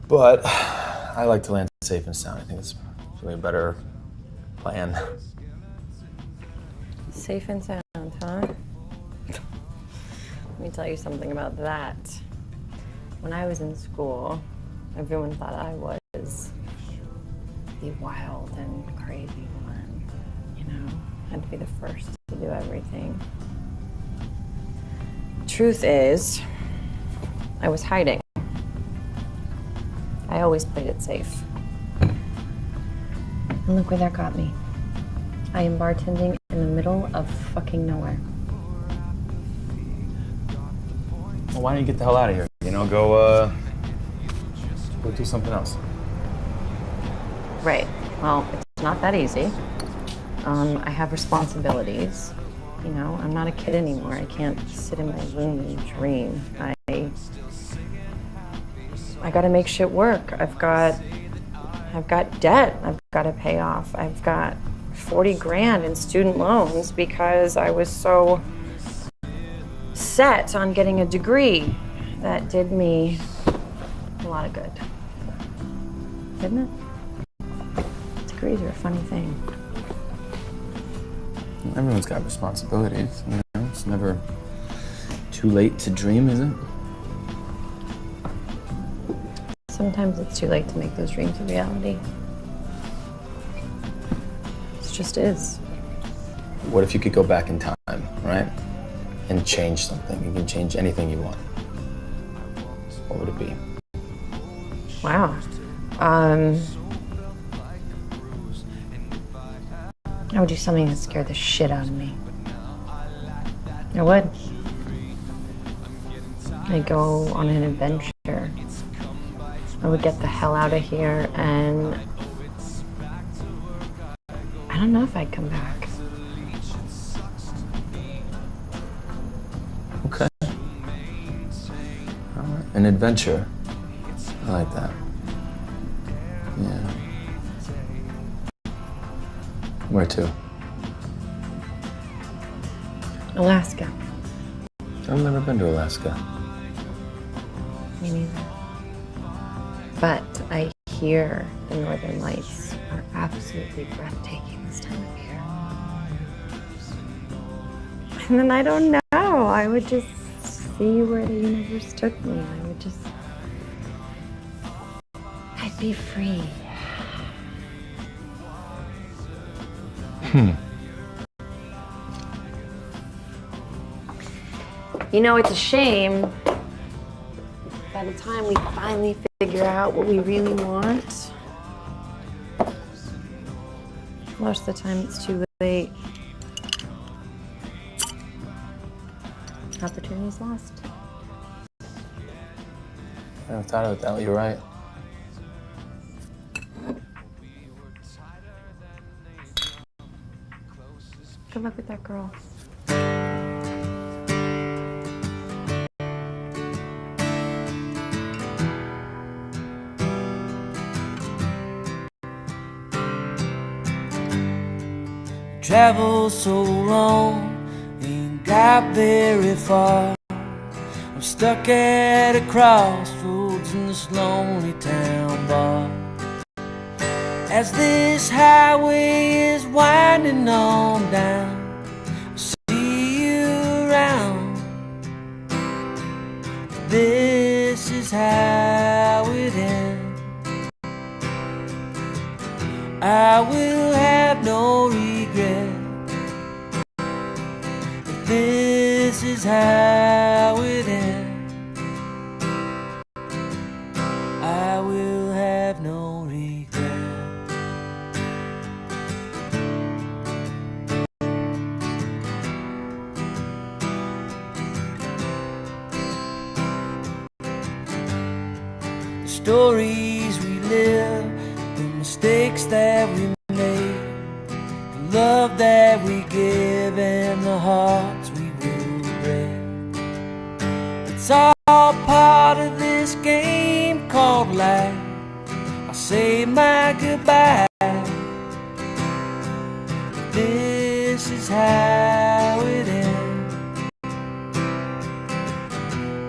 But I like to land safe and sound. I think it's really a better plan. Safe and sound, huh? Let me tell you something about that. When I was in school, everyone thought I was the wild and crazy one. You know, had to be the first to do everything. Truth is, I was hiding. I always played it safe. And look where that got me. I am bartending in the middle of fucking nowhere. Well, why don't you get the hell out of here? You know, go do something else. Right. Well, it's not that easy. I have responsibilities. You know, I'm not a kid anymore. I can't sit in my room and dream. I gotta make shit work. I've got debt I've gotta pay off. I've got 40 grand in student loans because I was so set on getting a degree that did me a lot of good. Didn't it? Degrees are a funny thing. Everyone's got responsibilities, you know? It's never too late to dream, is it? Sometimes it's too late to make those dreams a reality. It just is. What if you could go back in time, right? And change something? You can change anything you want. What would it be? Wow. I would do something that scared the shit out of me. I would. I'd go on an adventure. I would get the hell out of here and I don't know if I'd come back. Okay. All right. An adventure. I like that. Yeah. Where to? Alaska. I've never been to Alaska. Me neither. But I here, the northern lights are absolutely breathtaking this time of year. And then I don't know, I would just see where the universe took me. I'd be free. You know, it's a shame. By the time we finally figure out what we really want, most of the time it's too late. Opportunity's lost. I never thought of it that way. You're right. Good luck with that girl. Travel so long, ain't got very far. I'm stuck at a crossroads in this lonely town bar. As this highway is winding on down, I see you around. This is how it ends. I will have no regret. This is how it ends. I will have no regret. The stories we live, the mistakes that we made, the love that we give, and the hearts we will break. It's all part of this game called life. I'll say my goodbye. This is how it ends.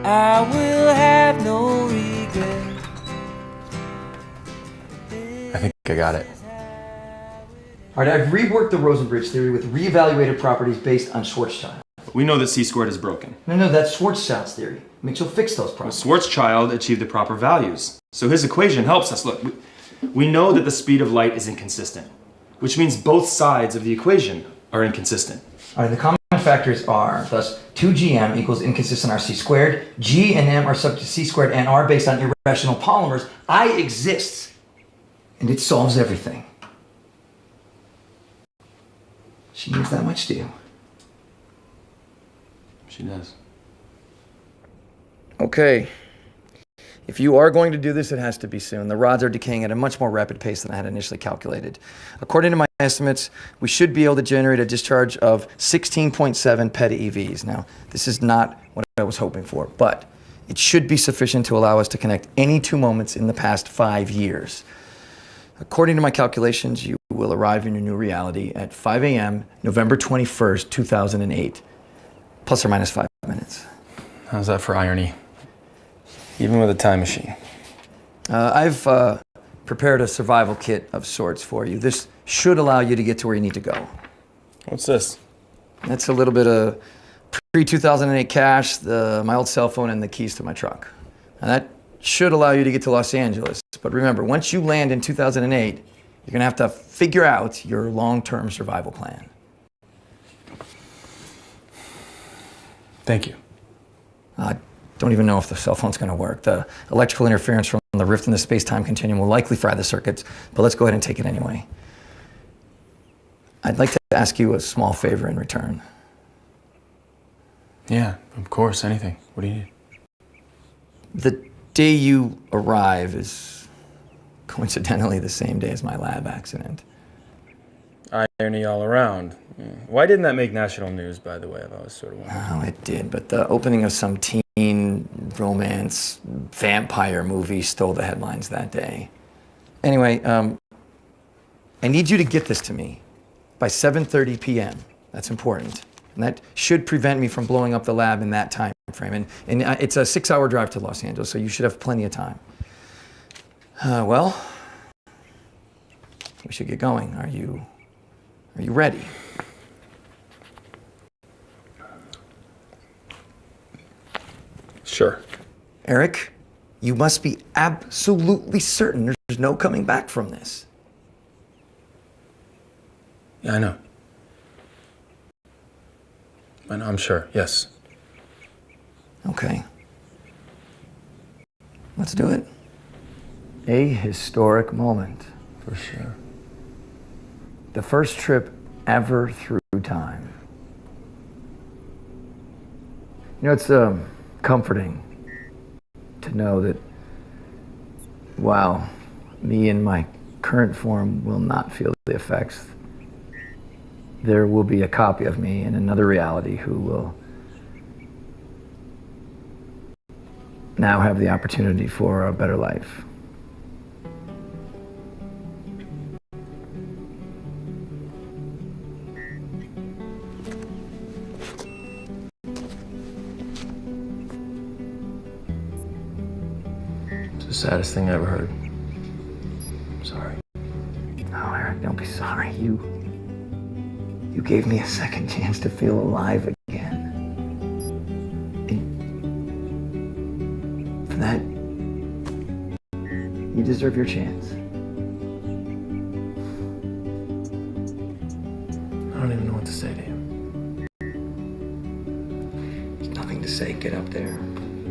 I will have no regret. I think I got it. All right, I've reworked the Rosenbridge theory with reevaluated properties based on Schwarzschild. We know that C-squared is broken. No, that's Schwarzschild's theory. Mitchell fixed those problems. Schwarzschild achieved the proper values. So his equation helps us. Look, we know that the speed of light is inconsistent, which means both sides of the equation are inconsistent. All right, the common factors are, thus, 2gm equals inconsistent RC squared, g and m are subject to c squared and r based on irrational polymers. I exist, and it solves everything. She means that much to you. She does. Okay. If you are going to do this, it has to be soon. The rods are decaying at a much more rapid pace than I had initially calculated. According to my estimates, we should be able to generate a discharge of 16.7 peta-EVs. Now, this is not what I was hoping for, but it should be sufficient to allow us to connect any two moments in the past 5 years. According to my calculations, you will arrive in your new reality at 5 a.m., November 21st, 2008, plus or minus 5 minutes. How's that for irony? Even with a time machine. I've prepared a survival kit of sorts for you. This should allow you to get to where you need to go. What's this? That's a little bit of pre-2008 cash, my old cell phone, and the keys to my truck. Now that should allow you to get to Los Angeles. But remember, once you land in 2008, you're gonna have to figure out your long-term survival plan. Thank you. I don't even know if the cell phone's gonna work. The electrical interference from the rift in the space-time continuum will likely fry the circuits, but let's go ahead and take it anyway. I'd like to ask you a small favor in return. Yeah, of course, anything. What do you need? The day you arrive is coincidentally the same day as my lab accident. Irony all around. Why didn't that make national news, by the way? I've always sort of wondered. Oh, it did, but the opening of some teen romance vampire movie stole the headlines that day. Anyway, I need you to get this to me by 7:30 p.m. That's important. And that should prevent me from blowing up the lab in that time frame. And it's a 6-hour drive to Los Angeles, so you should have plenty of time. Well, we should get going. Are you ready? Sure. Eric, you must be absolutely certain there's no coming back from this. Yeah, I know. I'm sure, yes. Okay. Let's do it. A historic moment. For sure. The first trip ever through time. You know, it's comforting to know that while me in my current form will not feel the effects, there will be a copy of me in another reality who will now have the opportunity for a better life. It's the saddest thing I ever heard. I'm sorry. No, Eric, don't be sorry. You gave me a second chance to feel alive again. And for that, you deserve your chance. I don't even know what to say to you. There's nothing to say. Get up there.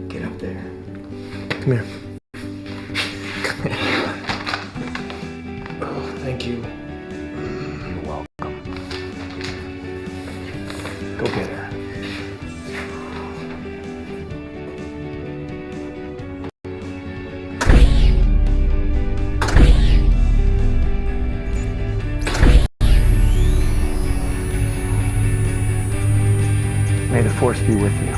Get up there. Come here. Oh, thank you. You're welcome. Go get her. May the force be with you.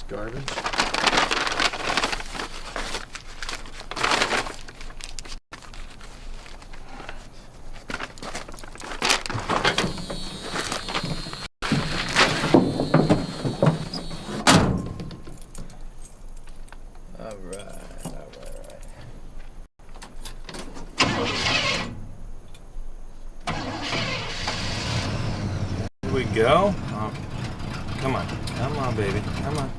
Garbage. All right. Here we go. Come on, baby, come on.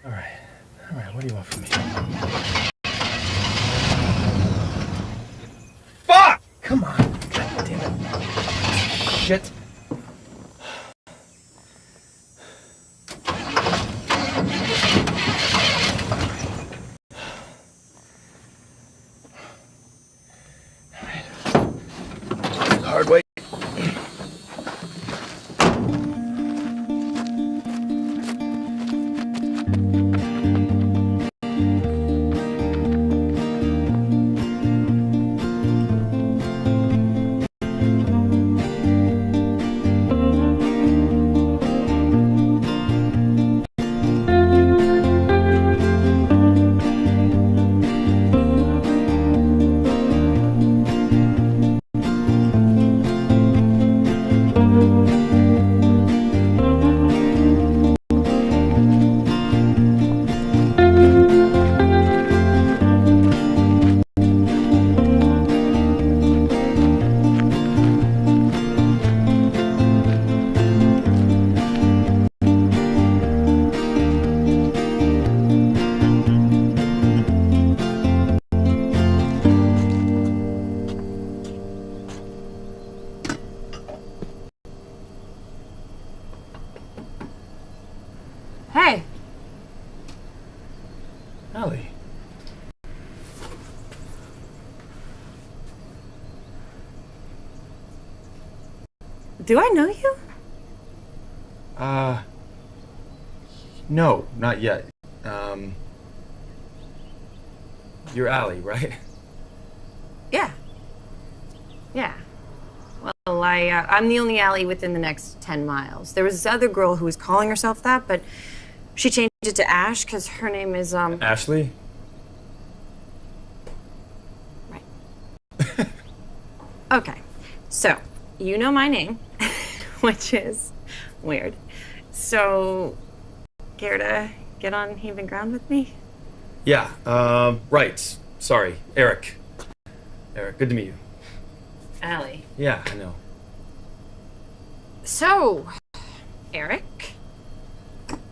All right, what do you want from me? Fuck! Come on. God damn it. Shit. Hard way. Hey. Allie. Do I know you? No, not yet. You're Allie, right? Yeah. Yeah. Well, I'm the only Allie within the next 10 miles. There was this other girl who was calling herself that, but she changed it to Ash because her name is, Ashley? Right. Okay. So, you know my name, which is weird. So, care to get on even ground with me? Yeah, right. Sorry, Eric. Eric, good to meet you. Allie. Yeah, I know. So, Eric,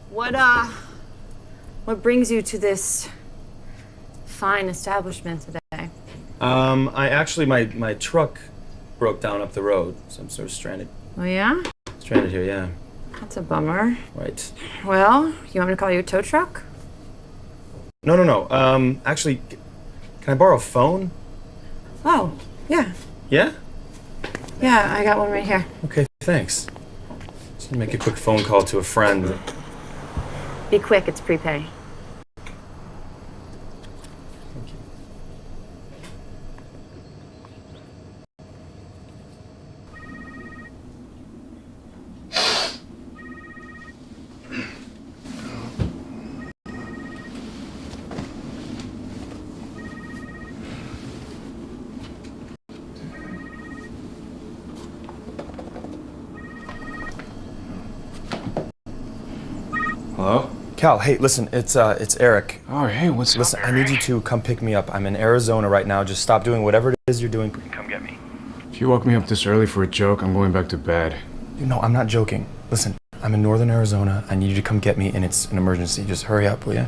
what brings you to this fine establishment today? I actually, my truck broke down up the road, so I'm sort of stranded. Oh, yeah? Stranded here, yeah. That's a bummer. Right. Well, you want me to call you a tow truck? No. Actually, can I borrow a phone? Oh, yeah. Yeah? Yeah, I got one right here. Okay, thanks. Just gonna make a quick phone call to a friend. Be quick, it's prepay. Hello? Cal, hey, listen, it's Eric. Oh, hey, what's Listen, I need you to come pick me up. I'm in Arizona right now. Just stop doing whatever it is you're doing. Come get me. If you woke me up this early for a joke, I'm going back to bed. No, I'm not joking. Listen, I'm in northern Arizona. I need you to come get me, and it's an emergency. Just hurry up, will you?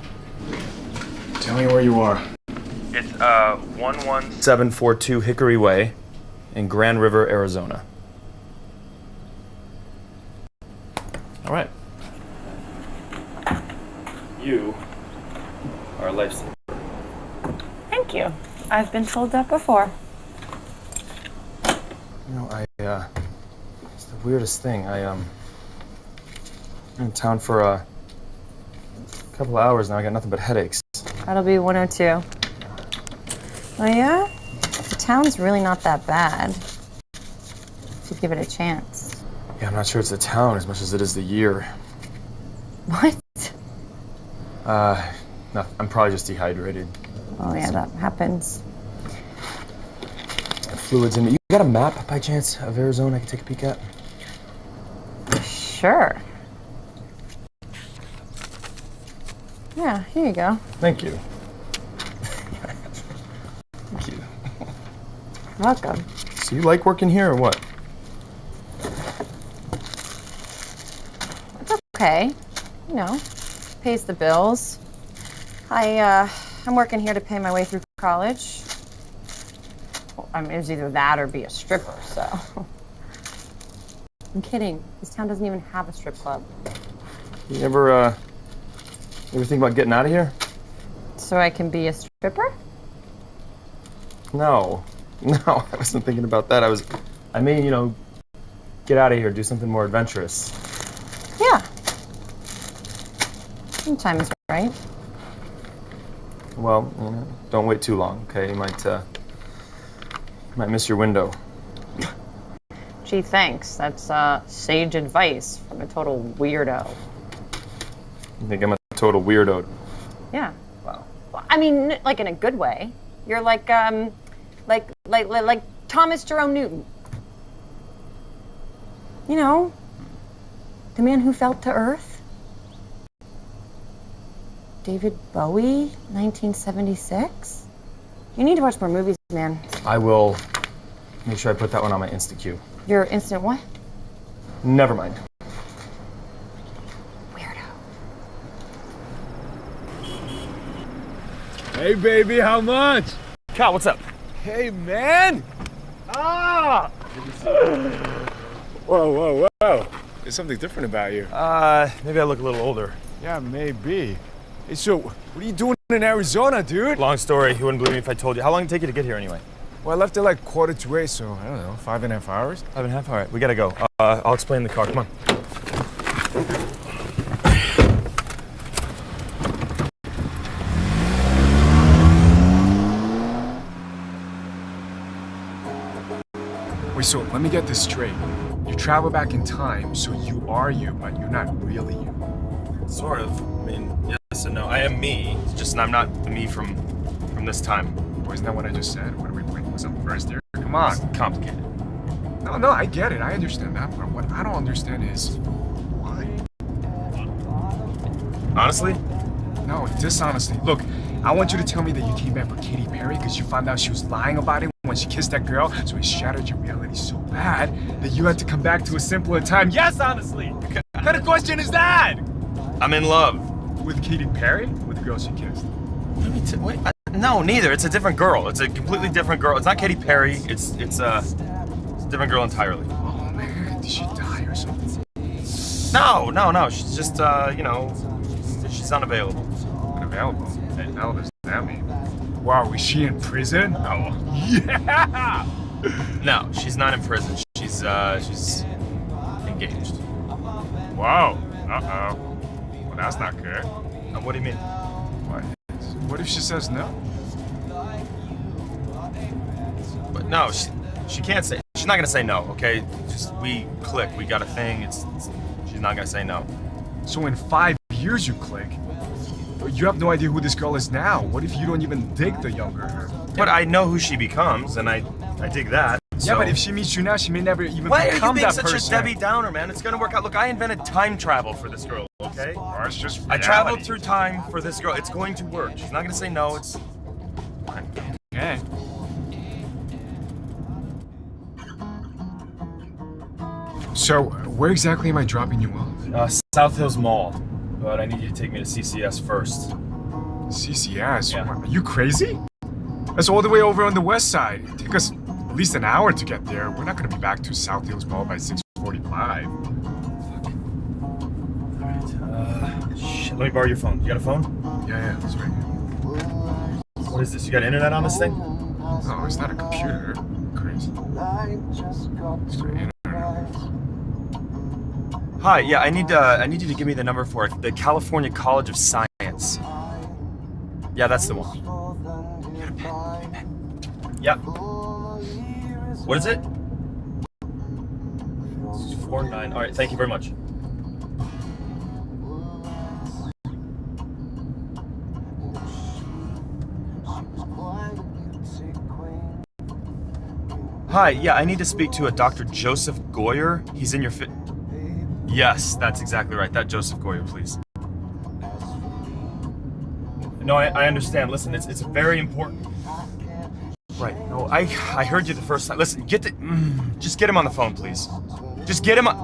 Tell me where you are. It's 11742 Hickory Way in Grand River, Arizona. All right. You are a lifesaver. Thank you. I've been told that before. You know, it's the weirdest thing. I'm in town for a couple of hours now. I got nothing but headaches. That'll be 102. Oh, yeah? The town's really not that bad. If you give it a chance. Yeah, I'm not sure it's the town as much as it is the year. What? No, I'm probably just dehydrated. Oh, yeah, that happens. Fluids in me. You got a map by chance of Arizona I can take a peek at? Sure. Yeah, here you go. Thank you. Thank you. Welcome. So you like working here or what? It's okay. You know, pays the bills. I'm working here to pay my way through college. Well, I mean, it was either that or be a stripper, so. I'm kidding. This town doesn't even have a strip club. You ever think about getting out of here? So I can be a stripper? No, I wasn't thinking about that. I mean, you know, get out of here, do something more adventurous. Yeah. Time is right. Well, you know, don't wait too long, okay? You might miss your window. Gee, thanks. That's sage advice from a total weirdo. You think I'm a total weirdo? Yeah. Wow. Well, I mean, like in a good way. You're like Thomas Jerome Newton. You know, the man who fell to Earth. David Bowie, 1976. You need to watch more movies, man. I will make sure I put that one on my Insta queue. Your instant what? Never mind. Weirdo. Hey, baby, how much? Cal, what's up? Hey, man! Ah! Whoa. There's something different about you. Maybe I look a little older. Yeah, maybe. Hey, so, what are you doing in Arizona, dude? Long story. You wouldn't believe me if I told you. How long did it take you to get here anyway? Well, I left at like 7:45, so I don't know, 5.5 hours? 5.5? All right, we gotta go. I'll explain in the car. Come on. Wait, so let me get this straight. You travel back in time, so you are you, but you're not really you. Sort of. I mean, yes and no. I am me. It's just I'm not the me from this time. Well, isn't that what I just said? What are we playing with some first here? Come on. It's complicated. No, I get it. I understand that part. What I don't understand is why. Honestly? No, dishonestly. Look, I want you to tell me that you came back for Katy Perry because you found out she was lying about it when she kissed that girl, so it shattered your reality so bad that you had to come back to a simpler time. Yes, honestly! What kind of question is that? I'm in love. With Katy Perry? With the girl she kissed? Wait, no, neither. It's a different girl. It's a completely different girl. It's not Katy Perry. It's a different girl entirely. Oh man, did she die or something? No. She's just, she's unavailable. Unavailable? Hey, hell does that mean? Wow, is she in prison? Oh, yeah! No, she's not in prison. She's engaged. Wow. Uh-oh. Well, that's not good. What do you mean? What if she says no? But no, she can't say. She's not gonna say no. Okay, just we click. We got a thing. She's not gonna say no. So in 5 years you click. You have no idea who this girl is now. What if you don't even dig the younger her? But I know who she becomes, and I dig that. Yeah, but if she meets you now, she may never even Why are you become being that such person. a Debbie Downer, man? It's gonna work out. Look, I invented time travel for this girl, okay? Oh, it's just I reality. traveled through time for this girl. It's going to work. She's not gonna say no. It's okay. So, where exactly am I dropping you off? South Hills Mall. But I need you to take me to CCS first. CCS? Yeah. What, are you crazy? That's all the way over on the west side. It'd take us at least an hour to get there. We're not gonna be back to South Hills Mall by 6:45. Shit, let me borrow your phone. You got a phone? Yeah, that's right. What is this? You got internet on this thing? No, it's not a computer. Crazy. It's got internet. Hi, yeah, I need you to give me the number for the California College of Science. Yeah, that's the one. You got a pen? Yep. What is it? 49. All right, thank you very much. Hi, yeah, I need to speak to a Dr. Joseph Goyer. He's in your Yes, that's exactly right. That Joseph Goyer, please. No, I understand. Listen, it's very important. Right. No, I heard you the first time. Listen, just get him on the phone, please. Just get him on.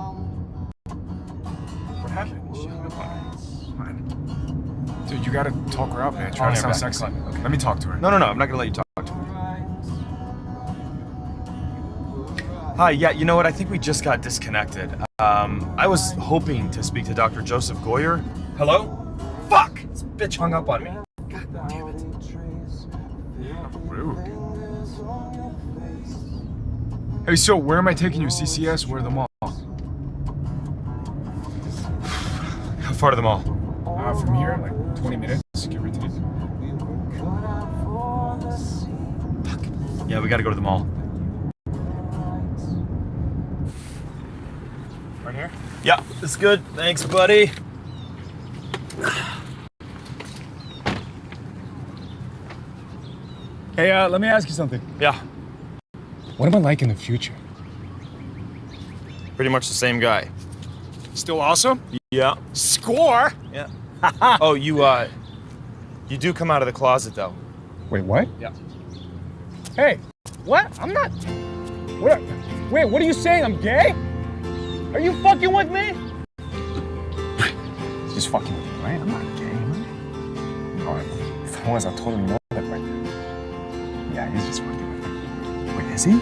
What happened? She hung up on me. Dude, you gotta talk her out, man. Try to sound sexy. Okay. Let me talk to her. No, I'm not gonna let you talk to her. Hi, yeah, you know what? I think we just got disconnected. I was hoping to speak to Dr. Joseph Goyer. Hello? Fuck! This bitch hung up on me. God damn it. Rude. Hey, so where am I taking you? CCS? Where the mall? How far to the mall? From here, like 20 minutes, give or take. Fuck. Yeah, we gotta go to the mall. Right here? Yeah, it's good. Thanks, buddy. Hey, let me ask you something. Yeah. What am I like in the future? Pretty much the same guy. Still awesome? Yeah. Score? Yeah. Oh, you do come out of the closet, though. Wait, what? Yeah. Hey, what? I'm not... What? Wait, what are you saying? I'm gay? Are you fucking with me? He's just fucking with me, right? I'm not gay, man. Oh, if I was, I totally know that right now. Yeah, he's just fucking with me. Wait, is he?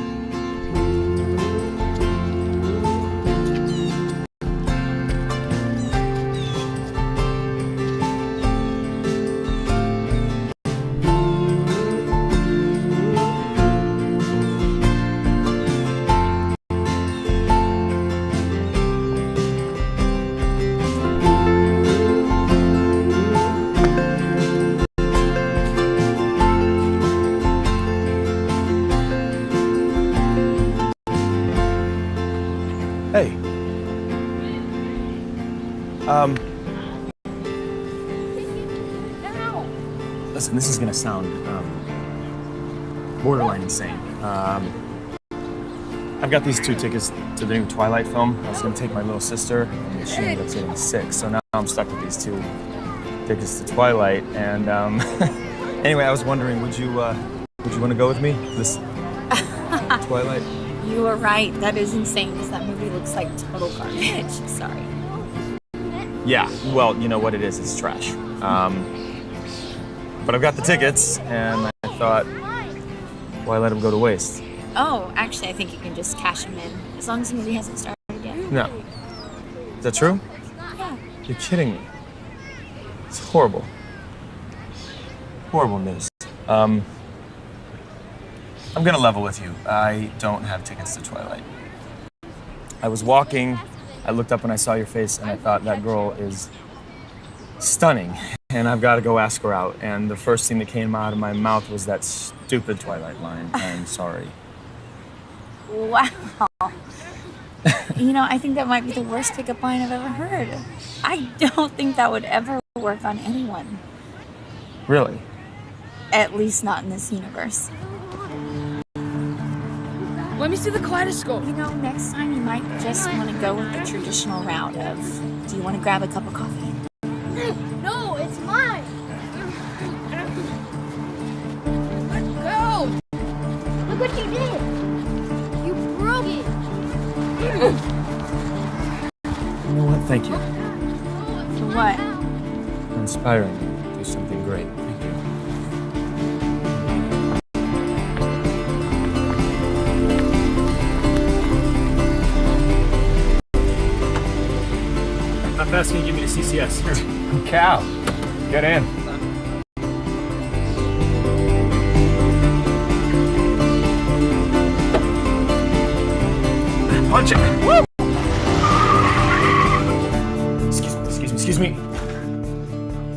Listen, this is gonna sound borderline insane. I've got these 2 tickets to the new Twilight film. I was gonna take my little sister, and she ended up getting sick, so now I'm stuck with these 2 tickets to Twilight. And anyway, I was wondering, would you want to go with me to this Twilight? You were right. That is insane because that movie looks like total garbage. Sorry. Yeah, well, you know what it is, it's trash. But I've got the tickets, and I thought, why let them go to waste? Oh, actually, I think you can just cash them in as long as the movie hasn't started yet. No. Is that true? Yeah. You're kidding me. It's horrible. Horrible news. I'm gonna level with you. I don't have tickets to Twilight. I was walking, I looked up and I saw your face, and I thought that girl is stunning, and I've got to go ask her out. And the first thing that came out of my mouth was that stupid Twilight line. I'm sorry. Wow. You know, I think that might be the worst pickup line I've ever heard. I don't think that would ever work on anyone. Really? At least not in this universe. Let me see the kaleidoscope. You know, next time you might just want to go with the traditional route of, do you want to grab a cup of coffee? No, it's mine. Let go. Look what you did. You broke it. You know what? Thank you. For what? For inspiring me to do something great. Thank you. How fast can you give me the CCS? Cow, get in. Punch it! Woo! Excuse me.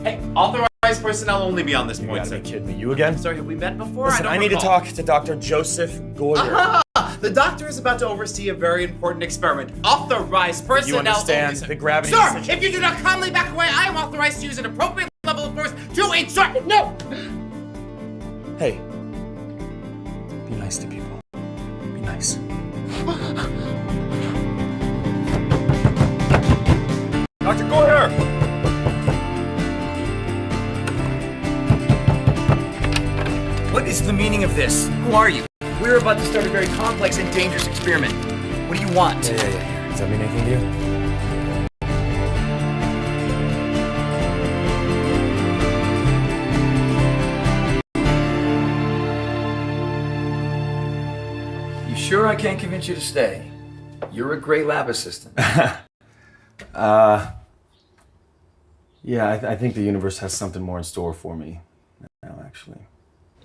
Hey, authorized personnel only beyond this point, You sir. gotta be kidding me. You again? Sorry, have we met before? Listen, I need to talk to Dr. Joseph Goyer. The doctor is about to oversee a very important experiment. Authorized personnel You understand only, sir. the gravity Sir, of the situation. if you do not calmly back away, I am authorized to use an appropriate level of force to ensure. No! Hey, be nice to people. Be nice. Dr. Goyer! What is the meaning of this? Who are you? We're about to start a very complex and dangerous experiment. What do you want? Yeah. Does that mean anything to you? You sure I can't convince you to stay? You're a great lab assistant. Yeah, I think the universe has something more in store for me now, actually.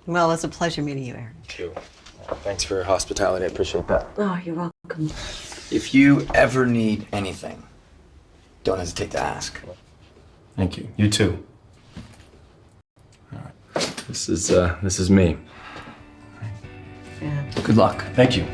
Well, it's a pleasure meeting you, Aaron. Thank you. Thanks for your hospitality. I appreciate that. Oh, you're welcome. If you ever need anything, don't hesitate to ask. Thank you. You too. All right. This is me. Yeah. Good luck. Thank you.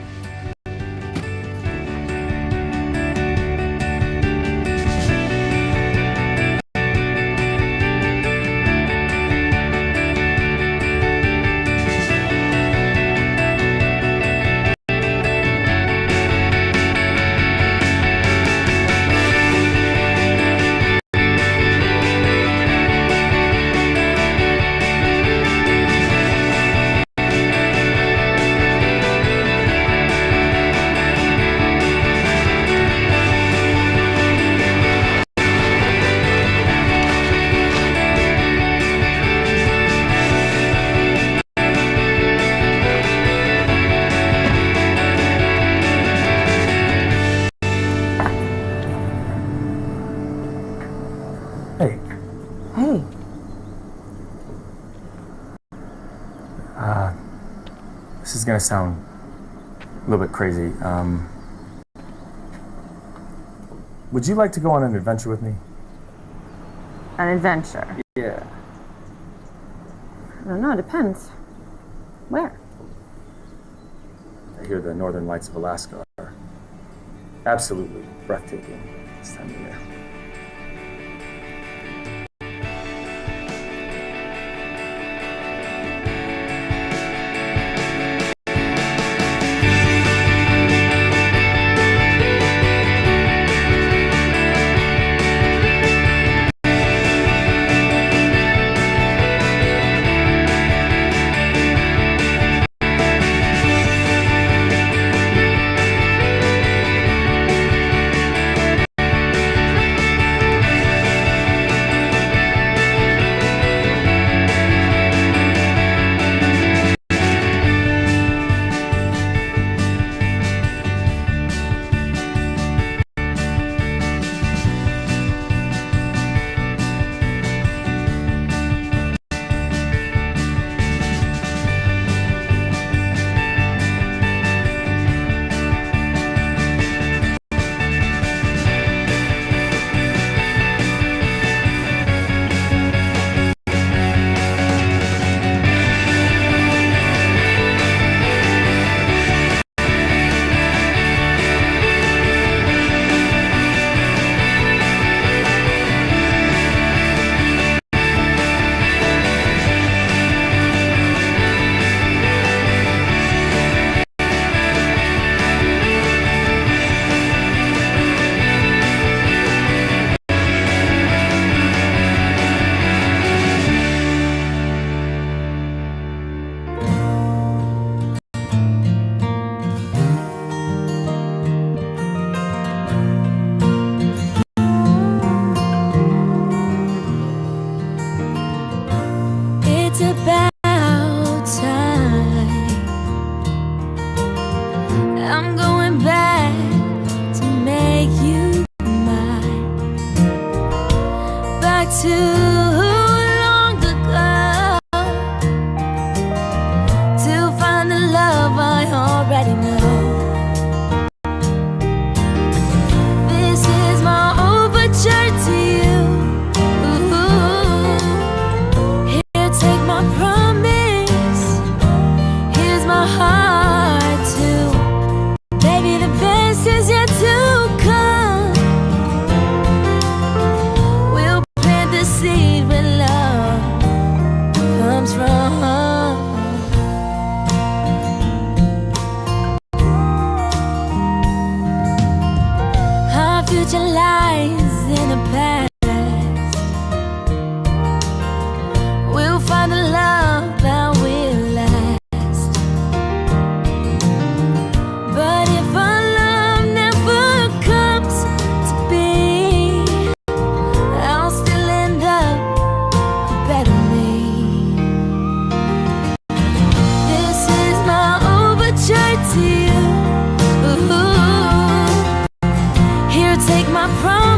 Hey. Hey. This is gonna sound a little bit crazy. Would you like to go on an adventure with me? An adventure? Yeah. I don't know, it depends. Where? I hear the northern lights of Alaska are absolutely breathtaking this time of year. too long ago to find the love I already know. This is my overture to you. Here, take my promise. Here's my heart too. Baby, the best is yet to come. We'll plant the seed where love comes from. Our future lies in the past. We'll find the love that will last. But if our love never comes to be, I'll still end up a better me. This is my overture to you. Here, take my promise.